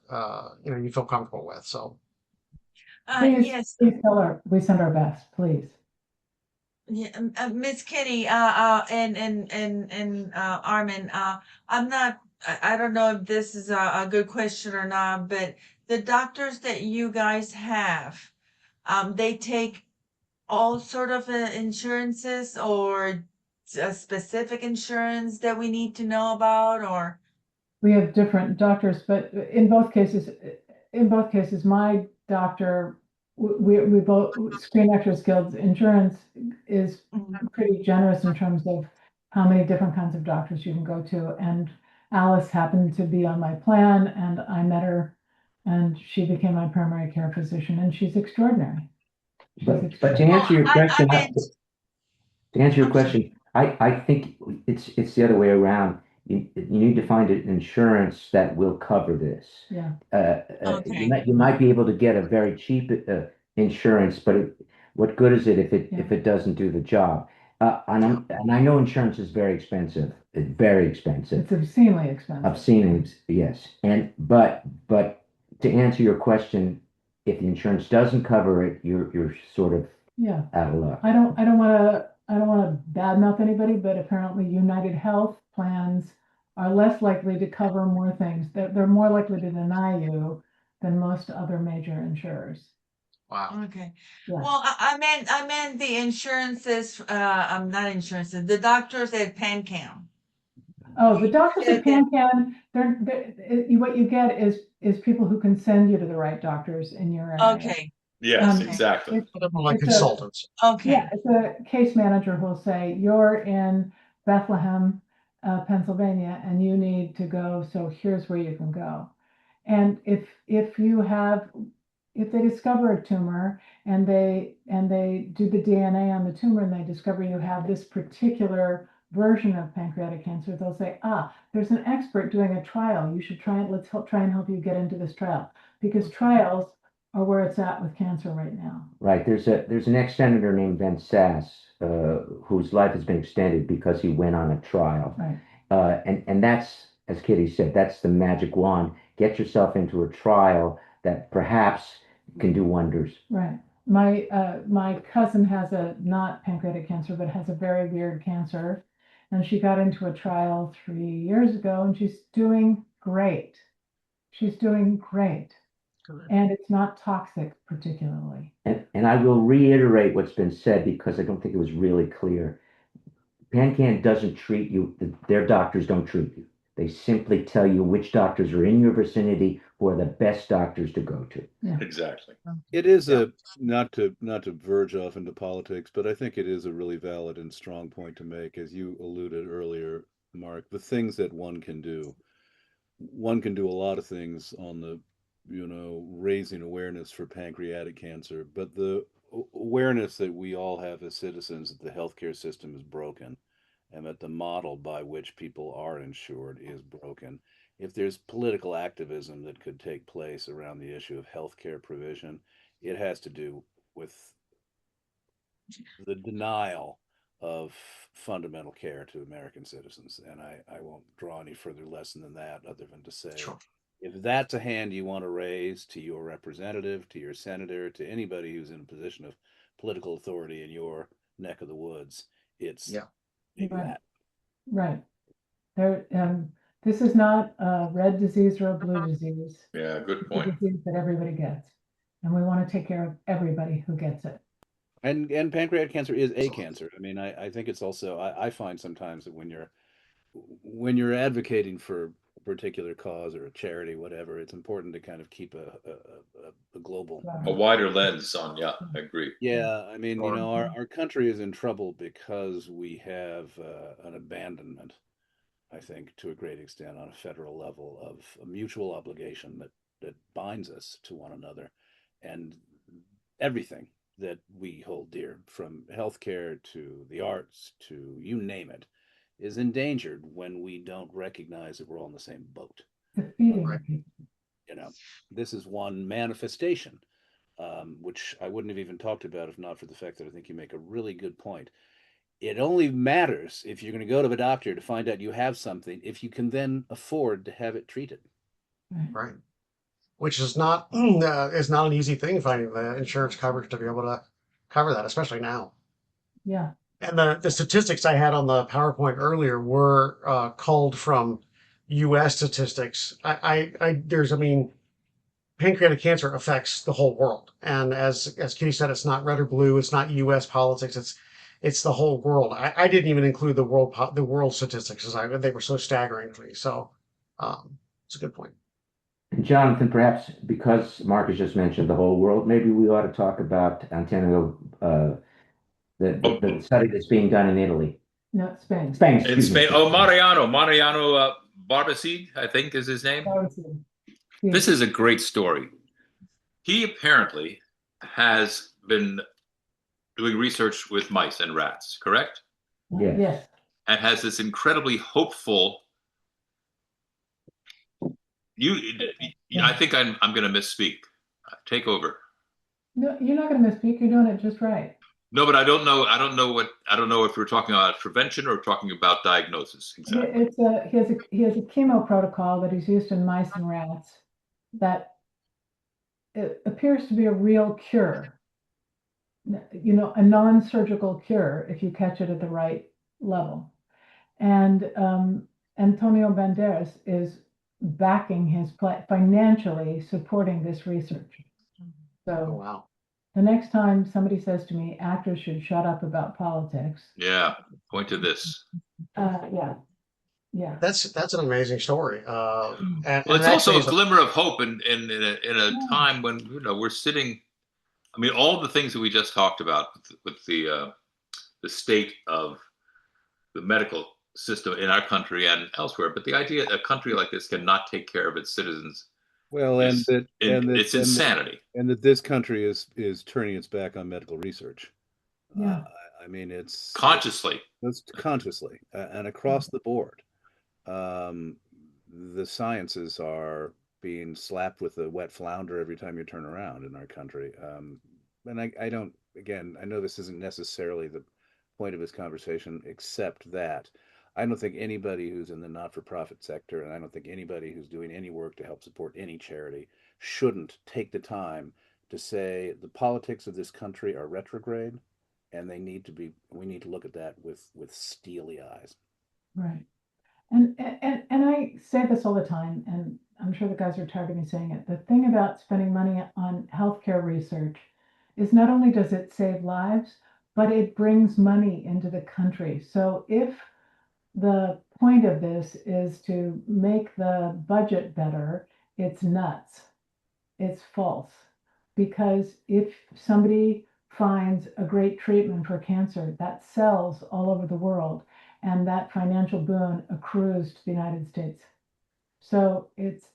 you feel comfortable with. So please tell her we send our best, please. Yeah, Miss Kitty, and Armin, I'm not. I don't know if this is a good question or not, but the doctors that you guys have, they take all sort of insurances or a specific insurance that we need to know about, or we have different doctors, but in both cases, my doctor, we both Screen Actors Guild's insurance is pretty generous in terms of how many different kinds of doctors you can go to. And Alice happened to be on my plan, and I met her, and she became my primary care physician, and she's extraordinary. But to answer your question, I think it's the other way around. You need to find an insurance that will cover this. Yeah. You might be able to get a very cheap insurance, but what good is it if it doesn't do the job? And I know insurance is very expensive. It's very expensive. It's obscenely expensive. Obscenely, yes. But to answer your question, if the insurance doesn't cover it, you're sort of Yeah. out of luck. I don't want to badmouth anybody, but apparently United Health plans are less likely to cover more things. They're more likely to deny you than most other major insurers. Wow. Okay. Yeah. Well, I meant the insurances, not insurances, the doctors at PANCAN. Oh, the doctors Yeah, at PANCAN, what you get is people who can send you to the right doctors in your area. Okay, Yes, Okay. exactly. They're more like It's a- consultants. okay. Yeah, it's a case manager who'll say, you're in Bethlehem, Pennsylvania, and you need to go, so here's where you can go. And if they discover a tumor and they do the DNA on the tumor and they discover you have this particular version of pancreatic cancer, they'll say, there's an expert doing a trial. You should try it. Let's try and help you get into this trial, because trials are where it's at with cancer right now. Right. There's an ex-senator named Ben Sass, whose life has been extended because he went on a trial. Right. And that's, as Kitty said, that's the magic wand. Get yourself into a trial that perhaps can do wonders. Right. My cousin has not pancreatic cancer, but has a very weird cancer. And she got into a trial 3 years ago and she's doing great. She's doing great. And it's not toxic particularly. And I will reiterate what's been said because I don't think it was really clear. PanCan doesn't treat you, their doctors don't treat you. They simply tell you which doctors are in your vicinity who are the best doctors to go to. Yeah. Exactly. It is not to verge off into politics, but I think it is a really valid and strong point to make, as you alluded earlier, Mark. The things that one can do a lot of things on the, raising awareness for pancreatic cancer, but the awareness that we all have as citizens that the healthcare system is broken and that the model by which people are insured is broken. If there's political activism that could take place around the issue of healthcare provision, it has to do with the denial of fundamental care to American citizens. And I won't draw any further lesson than that, other than to say, Sure. if that's a hand you want to raise to your representative, to your senator, to anybody who's in a position of political authority in your neck of the woods, it's maybe Right. that. Right. This is not a red disease or a blue disease. Yeah, good It's a point. disease that everybody gets. And we want to take care of everybody who gets it. And pancreatic cancer is a cancer. I mean, I think it's also, I find sometimes that when you're advocating for a particular cause or a charity, whatever, it's important to kind of keep a global. A wider lens on, I agree. Yeah, I mean, Sure. our country is in trouble because we have an abandonment, I think, to a great extent on a federal level, of a mutual obligation that binds us to one another, and everything that we hold dear, from healthcare to the arts to you name it, is endangered when we don't recognize that we're all in the same boat. The feeding Right. people. This is one manifestation, which I wouldn't have even talked about if not for the fact that I think you make a really good point. It only matters if you're going to go to a doctor to find out you have something, if you can then afford to have it treated. Right. Which is not an easy thing, finding the insurance coverage to be able to cover that, especially now. Yeah. And the statistics I had on the PowerPoint earlier were culled from U.S. statistics. Pancreatic cancer affects the whole world, and as Kitty said, it's not red or blue. It's not U.S. politics. It's the whole world. I didn't even include the world statistics, as they were so staggering to me. So it's a good point. Jonathan, perhaps because Mark has just mentioned the whole world, maybe we ought to talk about Antonio, the study that's being done in Italy. No, Spain. Spain, In excuse me. Spain, Mariano Barbacid, I think is his name. This is a great story. He apparently has been doing research with mice and rats, correct? Yes. And has this incredibly hopeful. I think I'm going to misspeak. Take over. No, you're not going to misspeak. You're doing it just right. No, but I don't know if we're talking about prevention or talking about diagnosis. Exactly. He has a chemo protocol that he's used in mice and rats that it appears to be a real cure. a non-surgical cure if you catch it at the right level. And Antonio Banderas is backing his financially supporting this research. Oh, So wow. the next time somebody says to me, actors should shut up about politics. Yeah, point to this. Yeah. That's an amazing story. And Well, it's it also actually a is glimmer of hope in a time when we're sitting. I mean, all the things that we just talked about with the state of the medical system in our country and elsewhere, but the idea a country like this cannot take care of its citizens Well, is it's insanity. and that this country is turning its back on medical research. Yeah. I mean, Consciously. it's consciously and across the board. Um, the sciences are being slapped with a wet flounder every time you turn around in our country. And I don't, again, I know this isn't necessarily the point of this conversation, except that I don't think anybody who's in the not-for-profit sector, and I don't think anybody who's doing any work to help support any charity shouldn't take the time to say the politics of this country are retrograde, and we need to look at that with steely eyes. Right. And I say this all the time, and I'm sure the guys are tired of me saying it. The thing about spending money on healthcare research is not only does it save lives, but it brings money into the country. So if the point of this is to make the budget better, it's nuts. It's false. Because if somebody finds a great treatment for cancer, that sells all over the world, and that financial boon accrues to the United States. So it's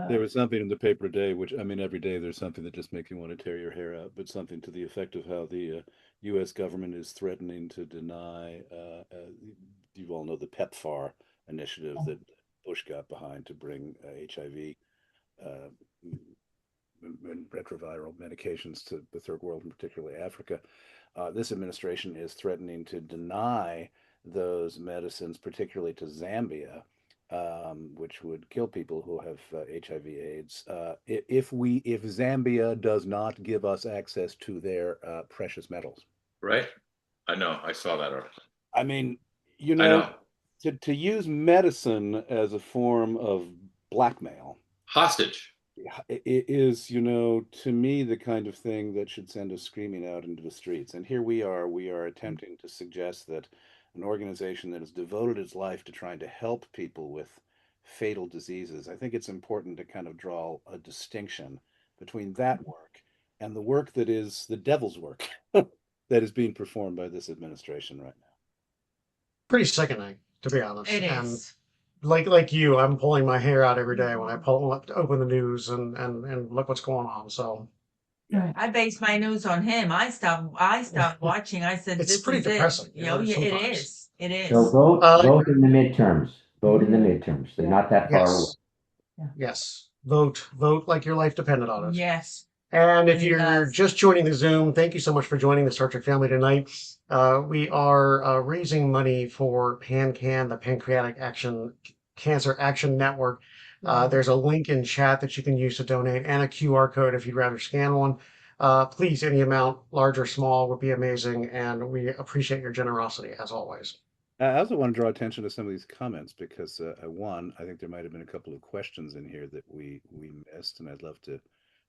There was something in the paper today, which I mean, every day there's something that just makes you want to tear your hair out, but something to the effect of how the U.S. government is threatening to deny, you all know the PEPFAR initiative that Bush got behind to bring HIV and retroviral medications to the third world, and particularly Africa. This administration is threatening to deny those medicines, particularly to Zambia, which would kill people who have HIV/AIDS. If Zambia does not give us access to their precious metals, Right? I know. I saw that article. I mean, I know. to use medicine as a form of blackmail, Hostage. it is, to me, the kind of thing that should send us screaming out into the streets. And here we are attempting to suggest that an organization that has devoted its life to trying to help people with fatal diseases, I think it's important to kind of draw a distinction between that work and the work that is the devil's work that is being performed by this administration right now. pretty sickening, to be honest. It And is. like you, I'm pulling my hair out every day when I open the news and look what's going on. So right. I base my news on him. I stopped watching. I said, it's "This pretty is depressing. it." Yeah, it sometimes. is. It is. So vote in the midterms. Vote in the midterms. They're not that far away. Yes. Yes. Vote like your life depended on it. Yes. And if It you're does. just joining the Zoom, thank you so much for joining the Star Trek family tonight. We are raising money for PANCAN, the Pancreatic Cancer Action Network. There's a link in chat that you can use to donate and a QR code if you'd rather scan one. Please, any amount, large or small, would be amazing, and we appreciate your generosity as always. I also want to draw attention to some of these comments because, one, I think there might have been a couple of questions in here that we missed, and I'd love to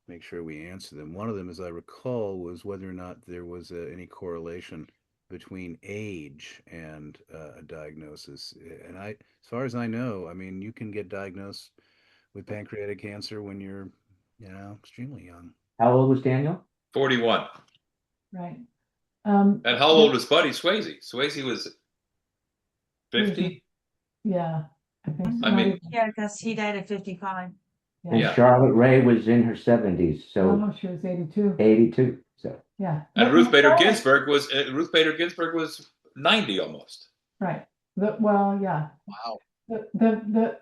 make sure we answer them. One of them, as I recall, was whether or not there was any correlation between age and a diagnosis. And as far as I know, I mean, you can get diagnosed with pancreatic cancer when you're, extremely young. How old was Daniel? 41. Right. And how old was Buddy Swayze? Swayze was 50. Yeah, I think so. I mean, Yeah, because he died at 55. And Yeah. Charlotte Ray was in her 70s, so Oh, she was 82. 82. So Yeah. And Ruth Bader Ginsburg was 90 almost. Right. Well, yeah. Wow. The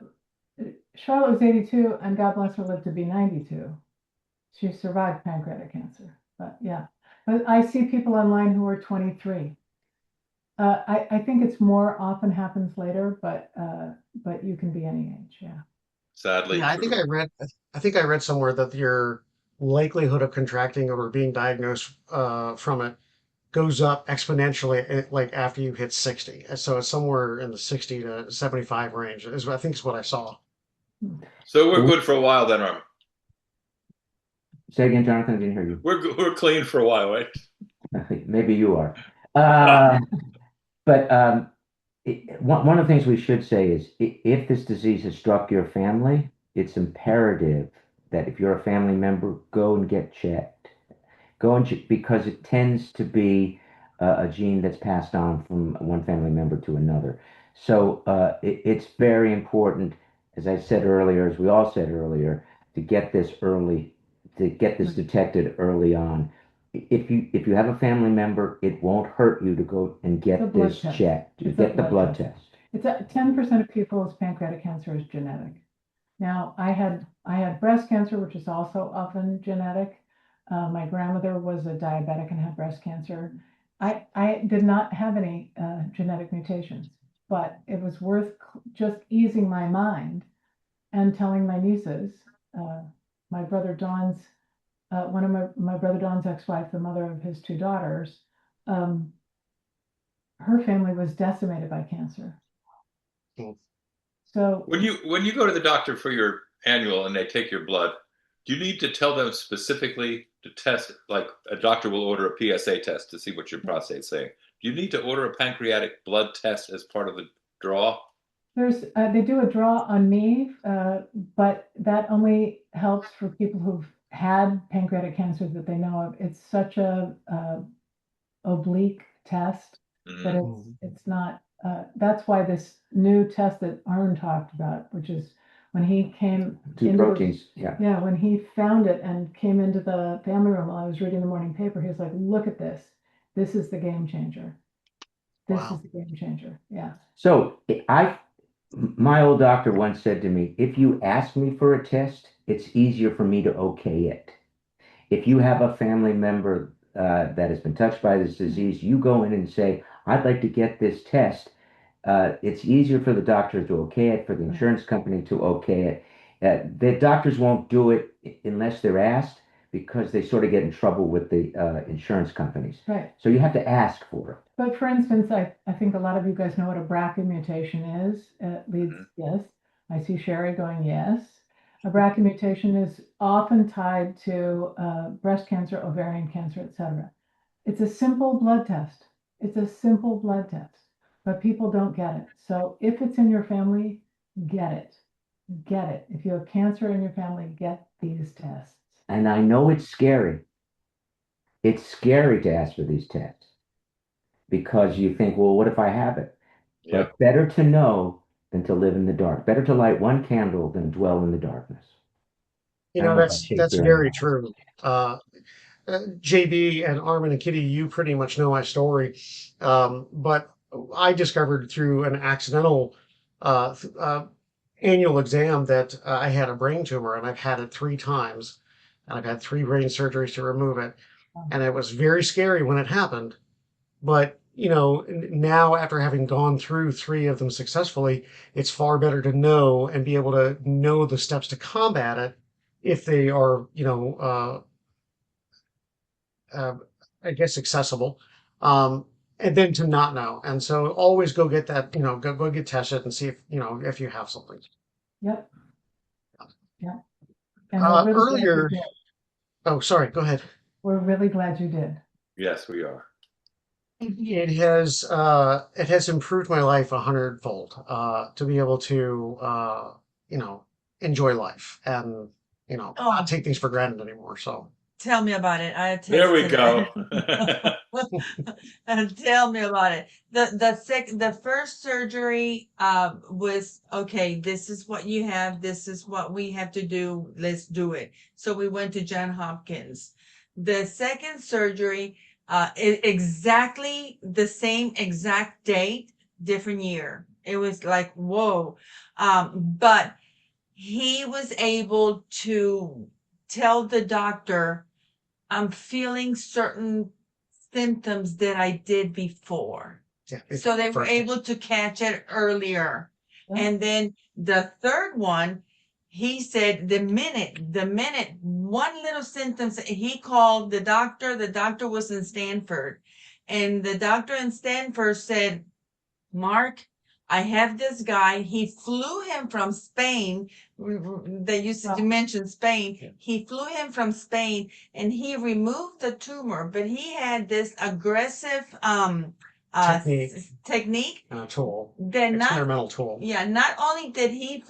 Charlotte was 82, and God bless her, lived to be 92. She survived pancreatic cancer. But yeah, but I see people online who are 23. I think it's more often happens later, but you can be any age. Yeah. Sadly. Yeah, I think I read somewhere that your likelihood of contracting or being diagnosed from it goes up exponentially like after you hit 60. So it's somewhere in the 60 to 75 range I think is what I saw. So we're good for a while then, Armin. Say again, Jonathan, I didn't hear you. We're clean for a while, right? Maybe you are. But one of the things we should say is if this disease has struck your family, it's imperative that if you're a family member, go and get checked. Because it tends to be a gene that's passed on from one family member to another. So it's very important, as I said earlier, as we all said earlier, to get this early, to get this detected early on. If you have a family member, it won't hurt you to go and get this checked. To get the blood test. It's 10% of people with pancreatic cancer is genetic. Now, I had breast cancer, which is also often genetic. My grandmother was a diabetic and had breast cancer. I did not have any genetic mutations, but it was worth just easing my mind and telling my nieces. My brother Don's, one of my brother Don's ex-wife, the mother of his two daughters, her family was decimated by cancer. So when you go to the doctor for your annual and they take your blood, do you need to tell them specifically to test? Like a doctor will order a PSA test to see what your prostate's saying. Do you need to order a pancreatic blood test as part of the draw? They do a draw on me, but that only helps for people who've had pancreatic cancer that they know of. It's such a oblique test that it's not. That's why this new test that Armin talked about, which is when he came Two proteins, yeah, when he found it and came into the family room while I was reading the morning paper, he was like, "Look at this. This is the game changer. This is the game changer." Yeah. So my old doctor once said to me, if you ask me for a test, it's easier for me to okay it. If you have a family member that has been touched by this disease, you go in and say, I'd like to get this test. It's easier for the doctor to okay it, for the insurance company to okay it. The doctors won't do it unless they're asked, because they sort of get in trouble with the insurance companies. Right. So you have to ask for it. But for instance, I think a lot of you guys know what a BRCA mutation is. It leads, yes. I see Sherry going, yes. A BRCA mutation is often tied to breast cancer, ovarian cancer, etc. It's a simple blood test. It's a simple blood test, but people don't get it. So if it's in your family, get it. Get it. If you have cancer in your family, get these tests. And I know it's scary. It's scary to ask for these tests because you think, well, what if I have it? Yeah. But better to know than to live in the dark. Better to light one candle than dwell in the darkness. You know, that's very true. JB and Armin and Kitty, you pretty much know my story. But I discovered through an accidental annual exam that I had a brain tumor, and I've had it 3 times, and I've had 3 brain surgeries to remove it. And it was very scary when it happened. But, you know, now after having gone through 3 of them successfully, it's far better to know and be able to know the steps to combat it if they are, you know, I guess accessible, and then to not know. And so always go get that, you know, go get tested and see if, you know, if you have something. Yep. Yeah. And we're really earlier, oh, sorry, go ahead. We're really glad you did. Yes, we are. It has improved my life 100-fold, to be able to, you know, enjoy life and, you know, not take things for granted anymore. So Tell me about it. There we go. And tell me about it. The first surgery was okay. This is what you have. This is what we have to do. Let's do it. So we went to Johns Hopkins. The second surgery, exactly the same exact date, different year. It was like whoa, but he was able to tell the doctor, I'm feeling certain symptoms that I did before. yeah, So they were able to catch it earlier. Yeah. And then the third one, he said the minute one little symptom, he called the doctor was in Stanford. And the doctor in Stanford said, Mark, I have this guy. He flew him from Spain. They used to mention Spain. He flew him from Spain and he removed the tumor, but he had this aggressive technique tool, that experimental tool. Yeah, not only did he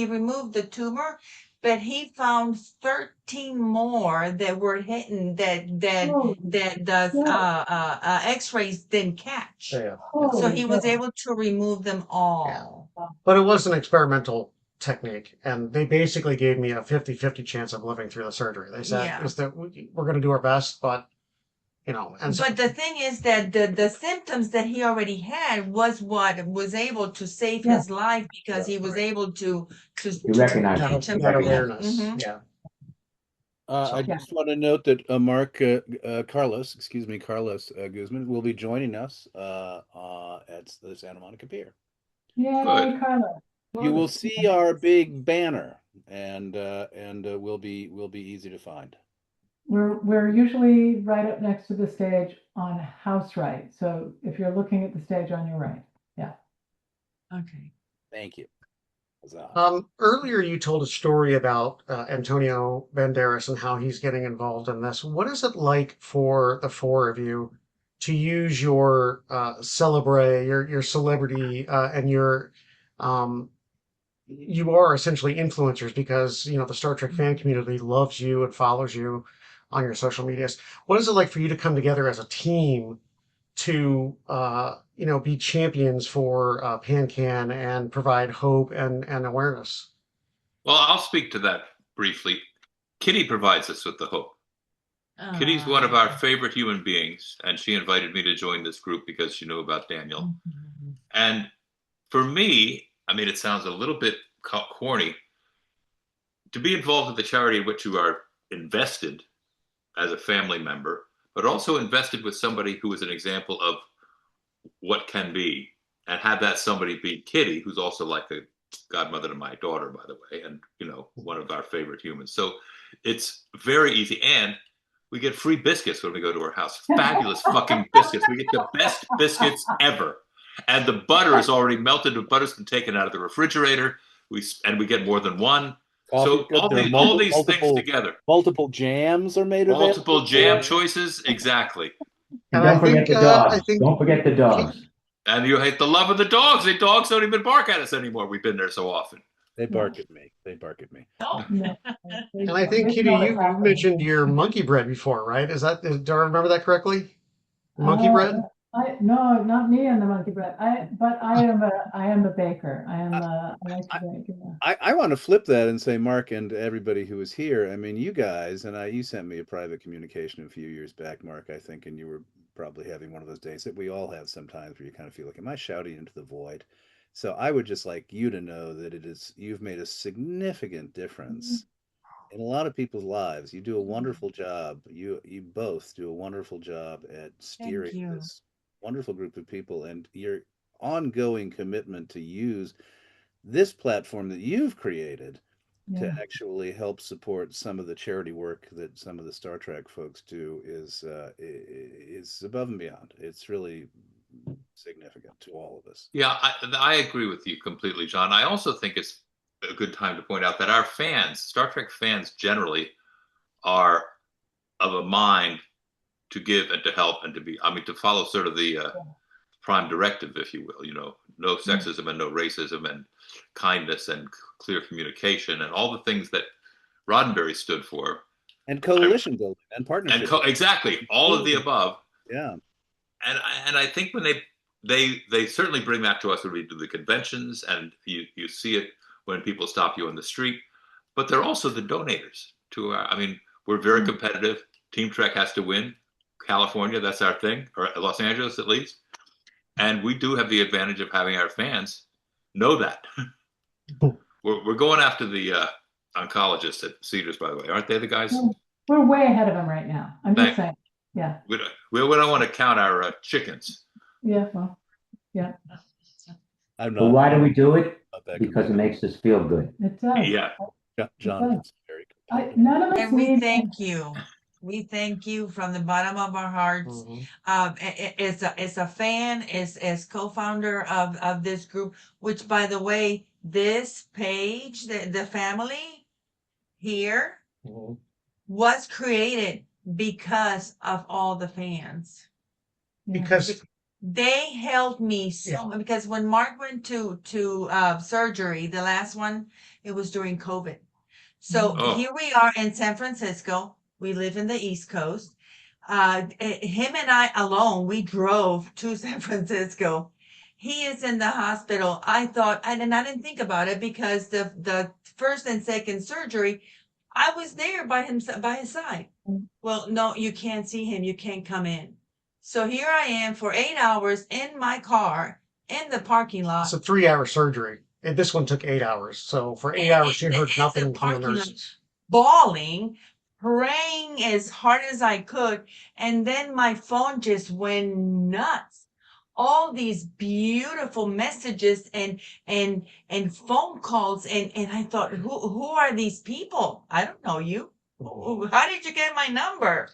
remove the tumor, but he found 13 more that were hidden that the X-rays didn't catch. Yeah. So he was able to remove them all. Yeah. But it was an experimental technique, and they basically gave me a 50-50 chance of living through the surgery. They said, is that we're going to do our best, but you know. And but the thing is that the symptoms that he already had was what was able to save his life, because he was able to recognize that awareness. Yeah. I just want to note that Carlos Guzman will be joining us at the Santa Monica Pier. Yay, Carlos! You will see our big banner, and will be easy to find. We're usually right up next to the stage on house right. So if you're looking at the stage on your right, yeah. Okay. Thank you. Earlier you told a story about Antonio Banderas and how he's getting involved in this. What is it like for the four of you to use your celebrate, your celebrity, and your you are essentially influencers, because you know the Star Trek fan community loves you and follows you on your social medias. What is it like for you to come together as a team to be champions for PANCAN and provide hope and awareness? Well, I'll speak to that briefly. Kitty provides us with the hope. Kitty's one of our favorite human beings, and she invited me to join this group because she knew about Daniel. And for me, I mean, it sounds a little bit corny, to be involved with the charity in which you are invested as a family member, but also invested with somebody who is an example of what can be, and have that somebody be Kitty, who's also like a godmother to my daughter, by the way, and one of our favorite humans. So it's very easy, and we get free biscuits when we go to her house. Fabulous fucking biscuits. We get the best biscuits ever. And the butter is already melted. The butter's been taken out of the refrigerator. We get more than one. So all these things together. Multiple jams are made available. Multiple jam choices, exactly. And don't forget the dogs. Don't forget the dogs. And you hate the love of the dogs. The dogs don't even bark at us anymore. We've been there so often. They bark at me. And I think, Kitty, you mentioned your monkey bread before, right? Do I remember that correctly? Monkey bread? No, not me and the monkey bread. I am a baker. I like to bake. Yeah. I want to flip that and say, Mark, and everybody who is here, I mean, you guys, and you sent me a private communication a few years back, Mark, I think, and you were probably having one of those days that we all have sometimes where you kind of feel like, am I shouting into the void? So I would just like you to know that you've made a significant difference in a lot of people's lives. You do a wonderful job. You both do a wonderful job at steering this wonderful group of people, and your ongoing commitment to use this platform that you've created to actually help support some of the charity work that some of the Star Trek folks do is above and beyond. It's really significant to all of us. Yeah, I agree with you completely, John. I also think it's a good time to point out that our fans, Star Trek fans generally, are of a mind to give and to help and to follow sort of the prime directive, if you will, no sexism and no racism and kindness and clear communication and all the things that Roddenberry stood for. And coalition building and partnership. Exactly. All of the above. Yeah. And I think when they certainly bring that to us when we do the conventions, and you see it when people stop you on the street, but they're also the donators to we're very competitive. Team Trek has to win. California, that's our thing, or Los Angeles at least. And we do have the advantage of having our fans know that. We're going after the oncologists at Cedars, by the way. Aren't they the guys? We're way ahead of them right now. I'm just saying. Yeah. We don't want to count our chickens. Yeah, well, yeah. But why do we do it? Because it makes us feel good. It does. Yeah. John is very none of us and we thank you. We thank you from the bottom of our hearts. Mhm. It's a fan, is co-founder of this group, which by the way, this page, the family here Mhm. was created because of all the fans. Because They helped me so Yeah. much because when Mark went to surgery, the last one, it was during COVID. So Oh. here we are in San Francisco. We live in the East Coast. Him and I alone, we drove to San Francisco. He is in the hospital. I thought, and I didn't think about it because the first and second surgery, I was there by his side. Well, no, you can't see him. You can't come in. So here I am for 8 hours in my car in the parking lot. it's a 3-hour surgery. And this one took 8 hours. So for 8 hours, she heard nothing from the nurses. Bawling, praying as hard as I could, and then my phone just went nuts. All these beautiful messages and phone calls, and I thought, who are these people? I don't know you. How did you get my number?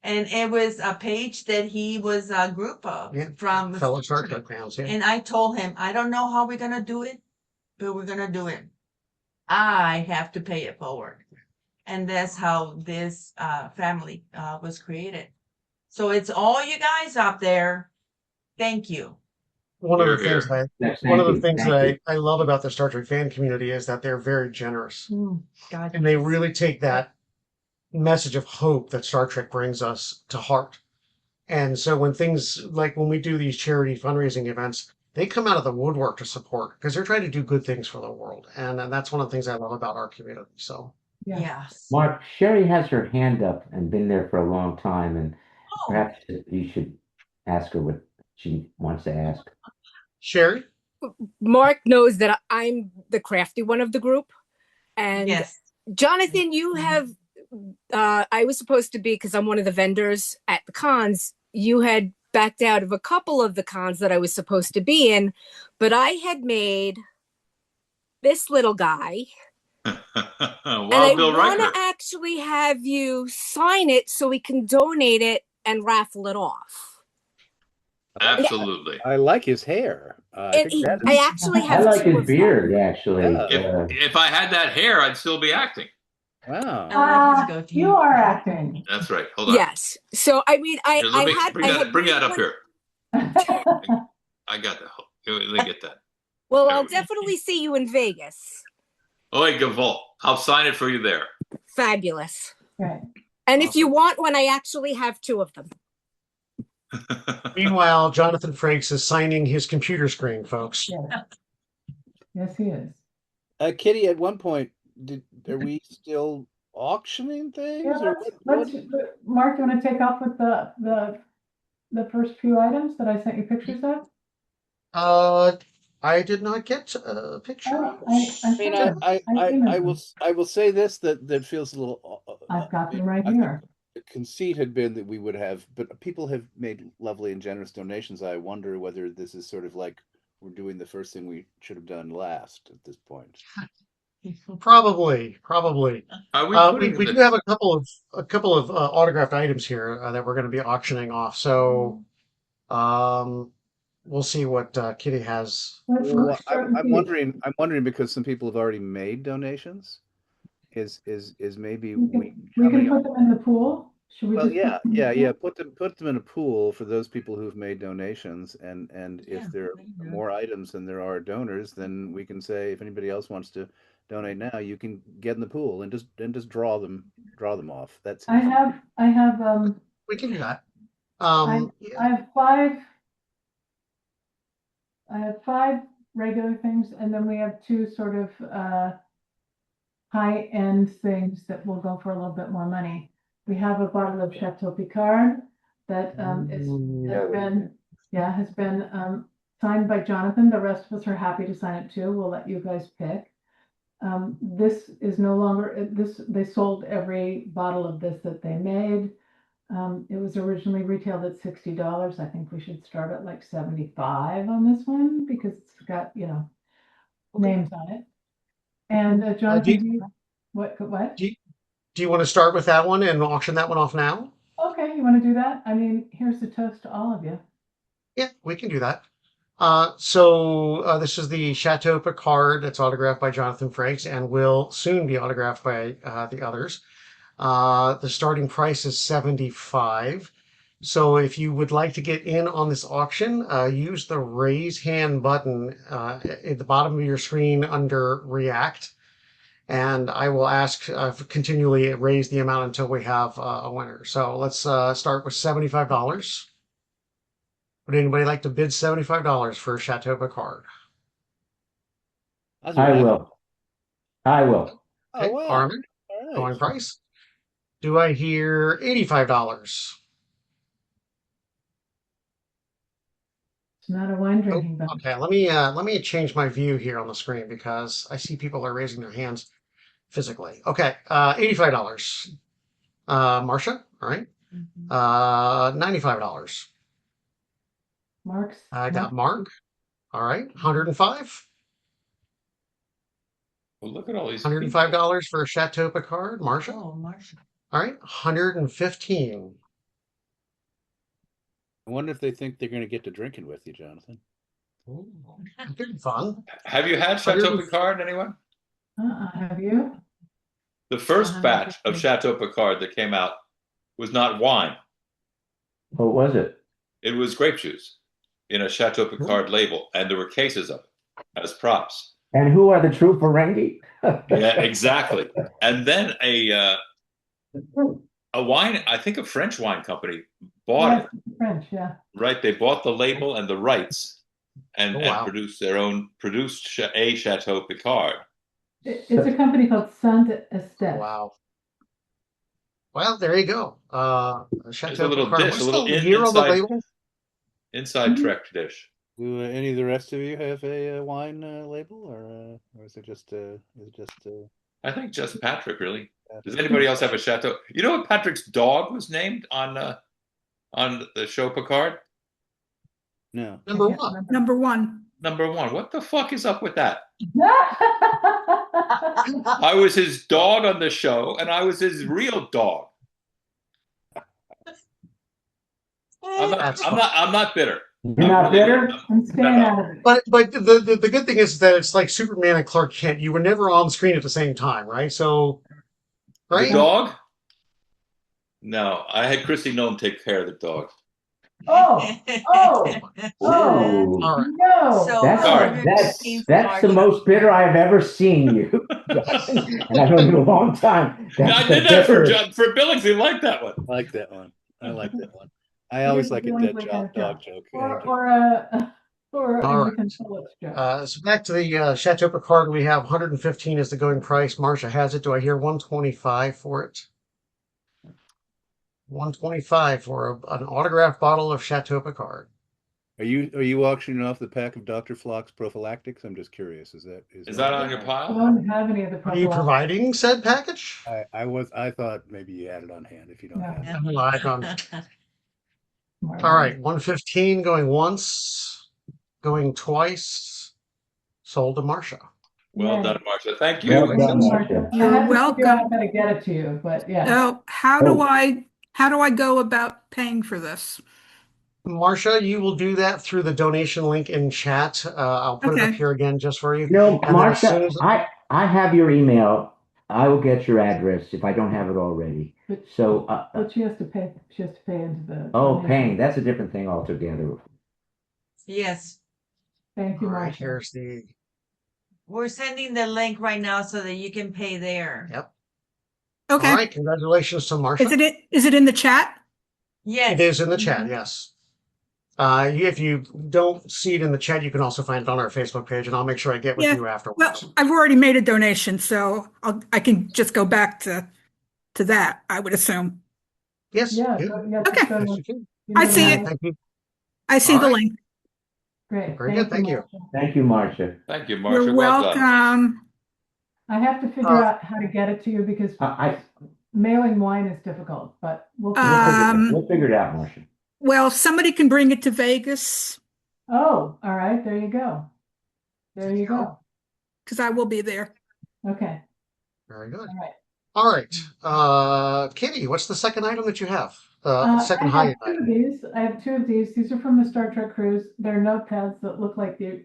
And it was a page that he was a group of from fellow Star Trek fans. Yeah. And I told him, I don't know how we're gonna do it, but we're gonna do it. I have to pay it forward. And that's how this family was created. So it's all you guys out there. Thank you. One of the Here, things here. that I love about the Star Trek fan community is that they're very generous. God, And they really take that message of hope that Star Trek brings us to heart. And so when things like when we do these charity fundraising events, they come out of the woodwork to support because they're trying to do good things for the world. And that's one of the things I love about our community. So, yes. Mark, Sherry has her hand up and been there for a long time, and Oh, perhaps you should ask her what she wants to ask. Sherry? Mark knows that I'm the crafty one of the group. And yes. Jonathan, you have, I was supposed to be, because I'm one of the vendors at the cons, you had backed out of a couple of the cons that I was supposed to be in, but I had made this little guy. Wild and I Bill want Riker. to actually have you sign it so we can donate it and raffle it off. Absolutely. I like his hair. I actually I have like two his of them. beard, actually. Yeah. If I had that hair, I'd still be acting. Wow. I like his goatee. You are acting. That's right. Hold on. Yes. So I mean, Here, let me I bring that up here. I got that. Let me get that. Well, There I'll we go. definitely see you in Vegas. Oy, Gavol. I'll sign it for you there. Fabulous. Right. And if you want one, I actually have two of them. Meanwhile, Jonathan Frakes is signing his computer screen, folks. Yes. Yes, he is. Kitty, at one point, are we still auctioning things? Yeah, or let's Mark, do you want to take off with the first few items that I sent you pictures of? I did not get pictures. I will say this that feels a little. I've got them right here. The conceit had been that we would have, but people have made lovely and generous donations. I wonder whether this is sort of like we're doing the first thing we should have done last at this point. Probably. We do have a couple of autographed items here that we're going to be auctioning off. So, we'll see what Kitty has. Well, I'm wondering because some people have already made donations. Is maybe we can put them in the pool? Should we? Well, just yeah. Put them in a pool for those people who've made donations, and if there are more items than there are donors, then we can say if anybody else wants to donate now, you can get in the pool and just draw them off. That's I have we can do that. I have five regular things, and then we have two sort of high-end things that will go for a little bit more money. We have a bottle of Chateau Picard that has been signed by Jonathan. The rest of us are happy to sign it too. We'll let you guys pick. This is no longer they sold every bottle of this that they made. It was originally retailed at $60. I think we should start at like 75 on this one because it's got names on it. And Jonathan, what? Do Do you want to start with that one and auction that one off now? Okay, you want to do that? I mean, here's the toast to all of you. Yeah, we can do that. So this is the Chateau Picard that's autographed by Jonathan Frakes and will soon be autographed by the others. The starting price is $75. So if you would like to get in on this auction, use the raise hand button at the bottom of your screen under React. And I will ask continually raise the amount until we have a winner. So let's start with $75. Would anybody like to bid $75 for Chateau Picard? I will. I will. Okay, Oh, wow. Armin, All right. going price. Do I hear $85? It's not a wine drinking button. Okay, let me change my view here on the screen because I see people are raising their hands physically. Okay, $85. Marcia, all right. $95. Mark's. I got Mark. All right, 105. Well, look at all these people. $105 for Chateau Picard, Marcia. Oh, Marcia. All right, 115. I wonder if they think they're going to get to drinking with you, Jonathan. Ooh, good fun. Have you had Chateau 100 Picard, anyone? Have you? The first batch of 150. Chateau Picard that came out was not wine. What was it? It was grape juice in a Chateau Picard label, and there were cases of it as props. And who are the true Ferengi? Yeah, exactly. And then a wine, I think a French wine company bought it. French, yeah. Right, they bought the label and the rights, and, Oh, wow. and produced a Chateau Picard. It's a company called Saint Estèphe. Wow. Well, there you go. There's Chateau a little Picard. dish, What's a little the year on the inside, label? inside Trek dish. Do any of the rest of you have a wine label, or is it just I think just Patrick, really. Does anybody else have a Chateau? You know what Patrick's dog was named on the show Picard? no? Number I can't one. remember. Number one. Number one. What the fuck is up with that? I was his dog on the show, and I was his real dog. I'm not bitter. You're not bitter? I'm staying out of it. But the good thing is that it's like Superman and Clark Kent. You were never on screen at the same time, right? So, right? The dog? No, I had Chrissy Nome take care of the dog. Oh, Oh, All right. no. So that's Sorry. that's the most bitter I've ever seen you. And I've known you a long time. I That's did the that bitterest. for Billingsley. Like that one. I like that one. I like that one. I always like a dead dog joke. Or a All right. Nathan Phillips joke. So back to the Chateau Picard. We have 115 is the going price. Marcia has it. Do I hear 125 for it? 125 for an autographed bottle of Chateau Picard. Are you auctioning off the pack of Dr. Flock's prophylactics? I'm just curious. Is that on your I pile? don't have any of the Are you providing said package? I thought maybe you had it on hand if you don't No. have it. No, I don't. All right, 115 going once, going twice. Sold to Marcia. Well Yay. done, Marcia. Thank you. Well done, Marcia. I have to welcome. figure out how to get it to you, but yeah. So how do I go about paying for this? Marcia, you will do that through the donation link in chat. I'll put it up Okay. here again just for you. You know, And then as soon Marcia, as- I have your email. I will get your address if I don't have it already. But, So, but she has to pay. She has to pay into the. oh, donation. paying, that's a different thing altogether. Yes, Thank you, All right, Marcia. here's the. we're sending the link right now so that you can pay there. Yep. Okay. All right, congratulations to Marcia. Is it in the chat? Yes. It is in the chat, yes. If you don't see it in the chat, you can also find it on our Facebook page, and I'll make sure I get with Yeah, you afterwards. Well, I've already made a donation, so I can just go back to that, I would assume. Yes. Yeah. good. Yeah, Okay. just go Yes, to- you can. you I know see the- it. Thank you. I see All the right. link. Great. Very good, thank you. Marcia. Thank you, Marcia. Thank you, Marcia. You're Well done. welcome. I have to figure out how to get it to you because I mailing wine is difficult, but we'll we'll figure it out, Marcia. Well, somebody can bring it to Vegas Oh, all right. There you go. There you go. because I will be there. Okay. Very good. All right. All right. Kitty, what's the second item that you have? Second I have high-end two item. of these. I have two of these. These are from the Star Trek cruise. They're notepads that look like the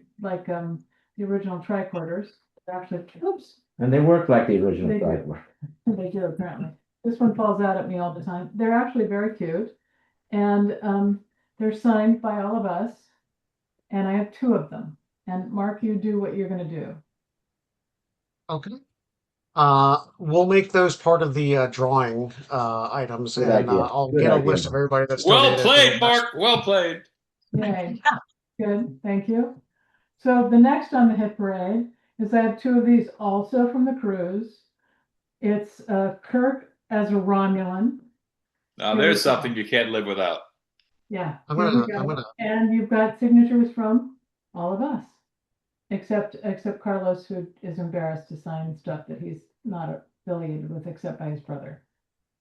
original tricorders. They're actually, oops, And they work like the original They do. tripod. they do apparently. This one falls out at me all the time. They're actually very cute, and they're signed by all of us. And I have two of them. And Mark, you do what you're going to do. Okay. We'll make those part of the drawing items, Good and idea. I'll Good get a idea. list of everybody that's Well donated. played, Mark. Well played. Yay. Good. Thank you. So the next on the hit parade is I have two of these also from the cruise. It's Kirk as a Romulan. Now Here there's we go. something you can't live without. Yeah, I'm here gonna- we go. I'm gonna- And you've got signatures from all of us, except Carlos, who is embarrassed to sign stuff that he's not affiliated with, except by his brother.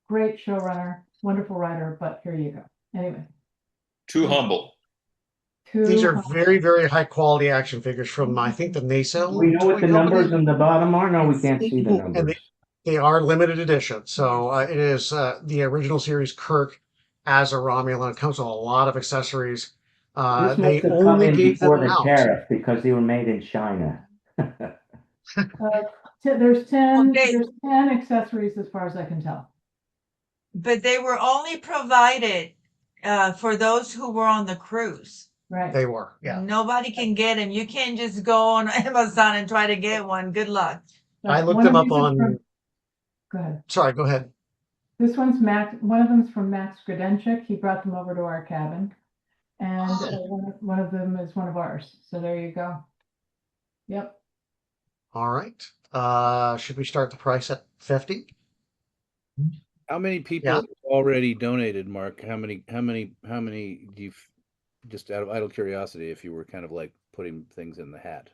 Great showrunner, wonderful writer, but here you go. Anyway, Too humble. These are two. very, very high quality action figures from, I think, the Nacelle We know what toy the company. numbers on the bottom are? No, we can't see the And numbers. they are limited edition. So it is the original series Kirk as a Romulan. It comes with a lot of accessories. This They must have come only in gave before them the out. tariff because they were made in China. There's 10, Okay. there's 10 accessories as far as I can tell. But they were only provided for those who were on the cruise. Right. They were, yeah. Nobody can get them. You can't just go on Amazon and try to get one. Good luck. I looked One them of up these is on. from- Go ahead. Sorry, go ahead. This one's Max. One of them's from Max Grudenchik. He brought them over to our cabin, and one of them is one of ours. So there you go. Yep. All right. Should we start the price at 50? How many people Yeah. have already donated, Mark? How many do you, just out of idle curiosity, if you were kind of like putting things in the hat?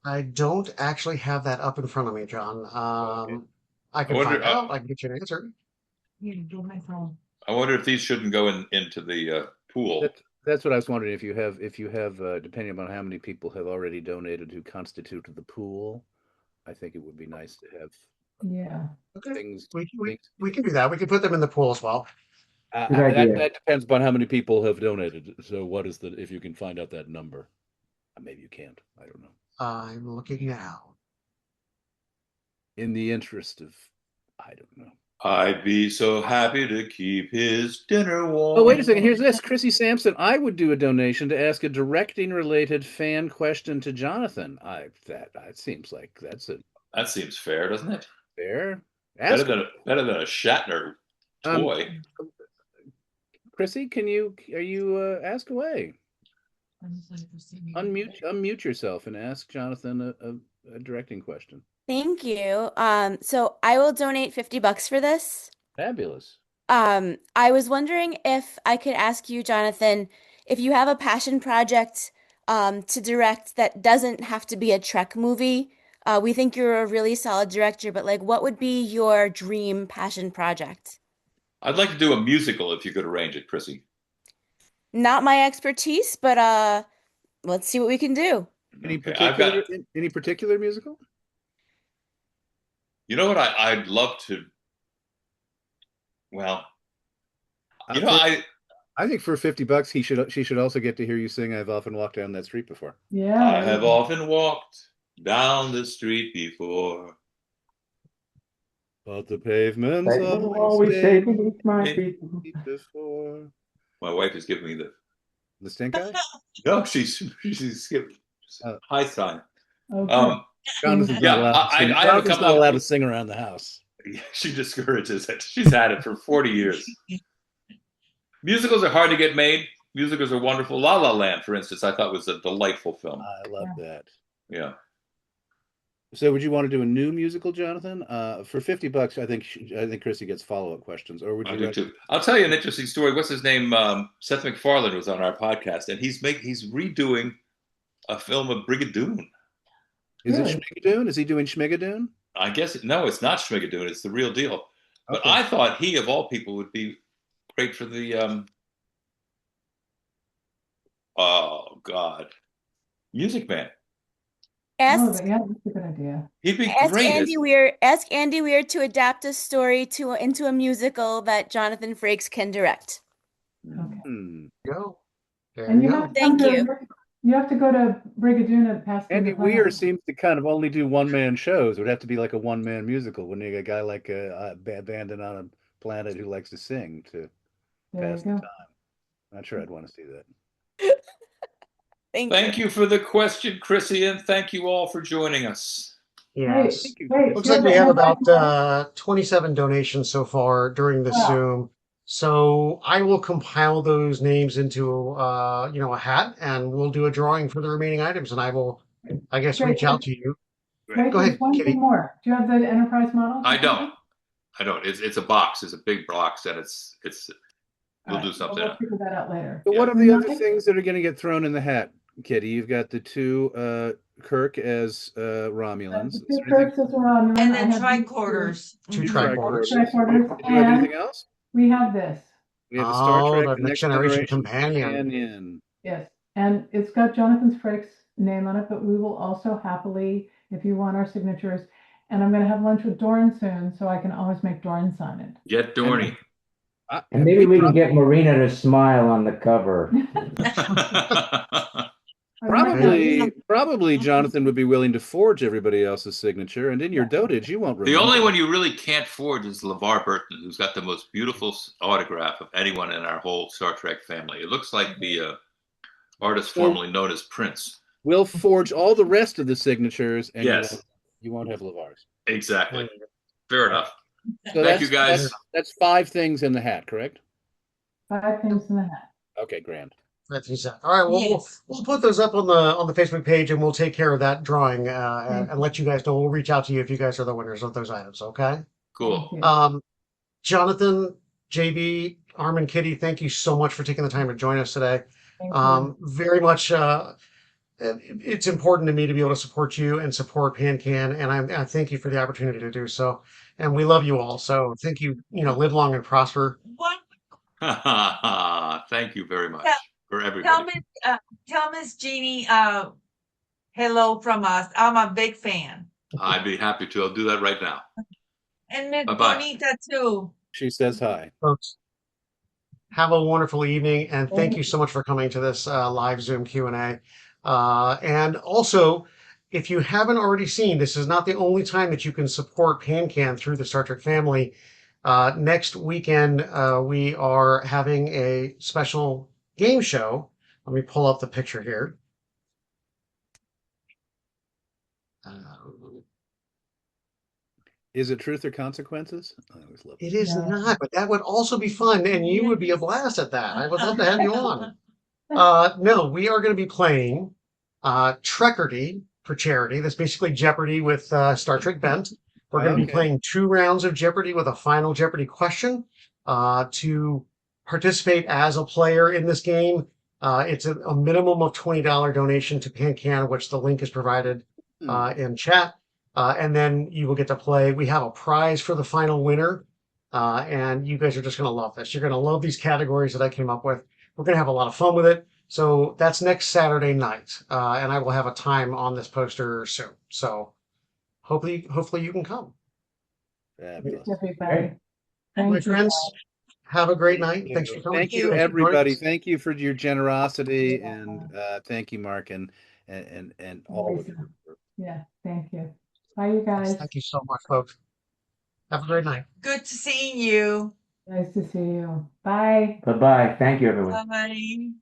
I don't actually have that up in front of me, John. Okay. I can wonder- find out. I can get you an answer. My phone. I wonder if these shouldn't go into the pool. That's what I was wondering. If you have, depending upon how many people have already donated who constitute the pool, I think it would be nice to have Yeah. Okay. things. We can do that. We can put them in the pool as well. Good idea. That depends upon how many people have donated. So what is if you can find out that number? Maybe you can't. I don't know. I'm looking now. In the interest of, I don't know. I'd be so happy to keep his dinner warm. Oh, wait a second. Here's this. Chrissy Sampson. I would do a donation to ask a directing-related fan question to Jonathan. That seems like that's a That seems fair, doesn't it? fair. Better than a Shatner toy. Chrissy, are you ask away? Unmute yourself and ask Jonathan a directing question. Thank you. So I will donate $50 for this. Fabulous. I was wondering if I could ask you, Jonathan, if you have a passion project to direct that doesn't have to be a Trek movie. We think you're a really solid director, but like, what would be your dream passion project? I'd like to do a musical if you could arrange it, Chrissy. Not my expertise, but let's see what we can do. Any Okay, particular musical? You know what I'd love to. Well, I think for $50, she should also get to hear you sing "I've Often Walked Down That Street Before." Yeah. I have often walked down the street before, but the pavements always stay beneath my feet. Before. My wife is giving me the stink eye. No, she's giving high sign. Okay. Jonathan's not allowed to sing around the house. She discourages it. She's had it for 40 years. Musicals are hard to get made. Musicals are wonderful. La La Land, for instance, I thought was a delightful film. I love that. Yeah. So, would you want to do a new musical, Jonathan? For $50, I think Chrissy gets follow-up questions. Or would you? I do too. I'll tell you an interesting story. What's his name? Seth MacFarlane was on our podcast, and he's redoing a film of Brigadoon. Is it Schmigadoon? Is he doing Schmigadoon? I guess no, it's not Schmigadoon. It's the real deal. But Okay. I thought he, of all people, would be great for the oh God, Music Man. Oh, Ask yeah, that's a good idea. He'd be ask great. Andy Weir to adapt a story into a musical that Jonathan Frakes can direct. Okay. Go. There And you you go. have to Thank come you. you have to go to Brigadoon pass through Andy the Weir funhouse. seems to kind of only do one-man shows. It would have to be like a one-man musical, wouldn't he? A guy like a bandit on a planet who likes to sing to There you pass the go. time. Not sure I'd want to see that. Thank you for the question, Chrissy, and thank you all for joining us. Yes. Thank you. Wait, Looks do you like have we the have enterprise model? about 27 donations so far during the Wow. Zoom. So I will compile those names into a hat, and we'll do a drawing for the remaining items. And I will, I guess, Great. reach out to you. Wait, Go there's ahead, one Kitty. thing more. Do you have the enterprise model? I don't. It's a box. It's a big box, and we'll do something. We'll figure that out later. So what are Good the other night. things that are going to get thrown in the hat, Kitty? You've got the two Kirk as Romulans. The two Kirks as a Romulan. And I then have these tricorders. Two two tricorders. tricorders. Do you have And anything else? we have this. We have the Star Oh, Trek, the the Next Next Generation Generation Companion. Companion. Yes. And it's got Jonathan Frakes' name on it, but we will also happily, if you want our signatures, and I'm going to have lunch with Doran soon, so I can always make Doran sign it. Get Dorney. And maybe we can get Marina to smile on the cover. Probably Jonathan would be willing to forge everybody else's signature, and in your dotage, you won't remember. The only one you really can't forge is LeVar Burton, who's got the most beautiful autograph of anyone in our whole Star Trek family. It looks like the artist formerly known as Prince. We'll forge all the rest of the signatures, and yes, you won't have LeVar's. Exactly. Fair enough. So Thank you, guys. That's 5 things in the hat, correct? 5 things in the hat. Okay, grand. That's exact. All right, well, we'll put those up on the Facebook page, and we'll take care of that drawing and let you guys know. We'll reach out to you if you guys are the winners of those items. Okay. Cool. Jonathan, JB, Armin, Kitty, thank you so much for taking the time to join us today. Very much. It's important to me to be able to support you and support PanCan, and I thank you for the opportunity to do so. And we love you all. So thank you. Live long and prosper. Thank you very much for everybody. Tell Miss Jeannie hello from us. I'm a big fan. I'd be happy to. I'll do that right now. And Miss Bye-bye. Bonita too. She says hi. Folks, have a wonderful evening, and thank you so much for coming to this live Zoom Q&A. And also, if you haven't already seen, this is not the only time that you can support PanCan through the Star Trek family. Next weekend, we are having a special game show. Let me pull up the picture here. Is it Truth or Consequences? I always love it. It is not, but that would also be fun, and you would be a blast at that. I would love to have you on. No, we are going to be playing Trekkerty for charity. That's basically Jeopardy with Star Trek bent. We're going to be playing 2 rounds of Jeopardy with a final Jeopardy question. To participate as a player in this game, it's a minimum of $20 donation to PanCan, which the link is provided in chat. And then you will get to play. We have a prize for the final winner. And you guys are just going to love this. You're going to love these categories that I came up with. We're going to have a lot of fun with it. So that's next Saturday night. And I will have a time on this poster soon. So hopefully you can come. Everybody. My friends, have a great night. Thanks for coming. Thank you, everybody. Thank you for your generosity, and thank you, Mark, and all of you. Yeah, thank you. Bye, you guys. Thank you so much, folks. Have a great night. Good to see you. Nice to see you. Bye. Bye-bye. Thank you, everyone. Bye.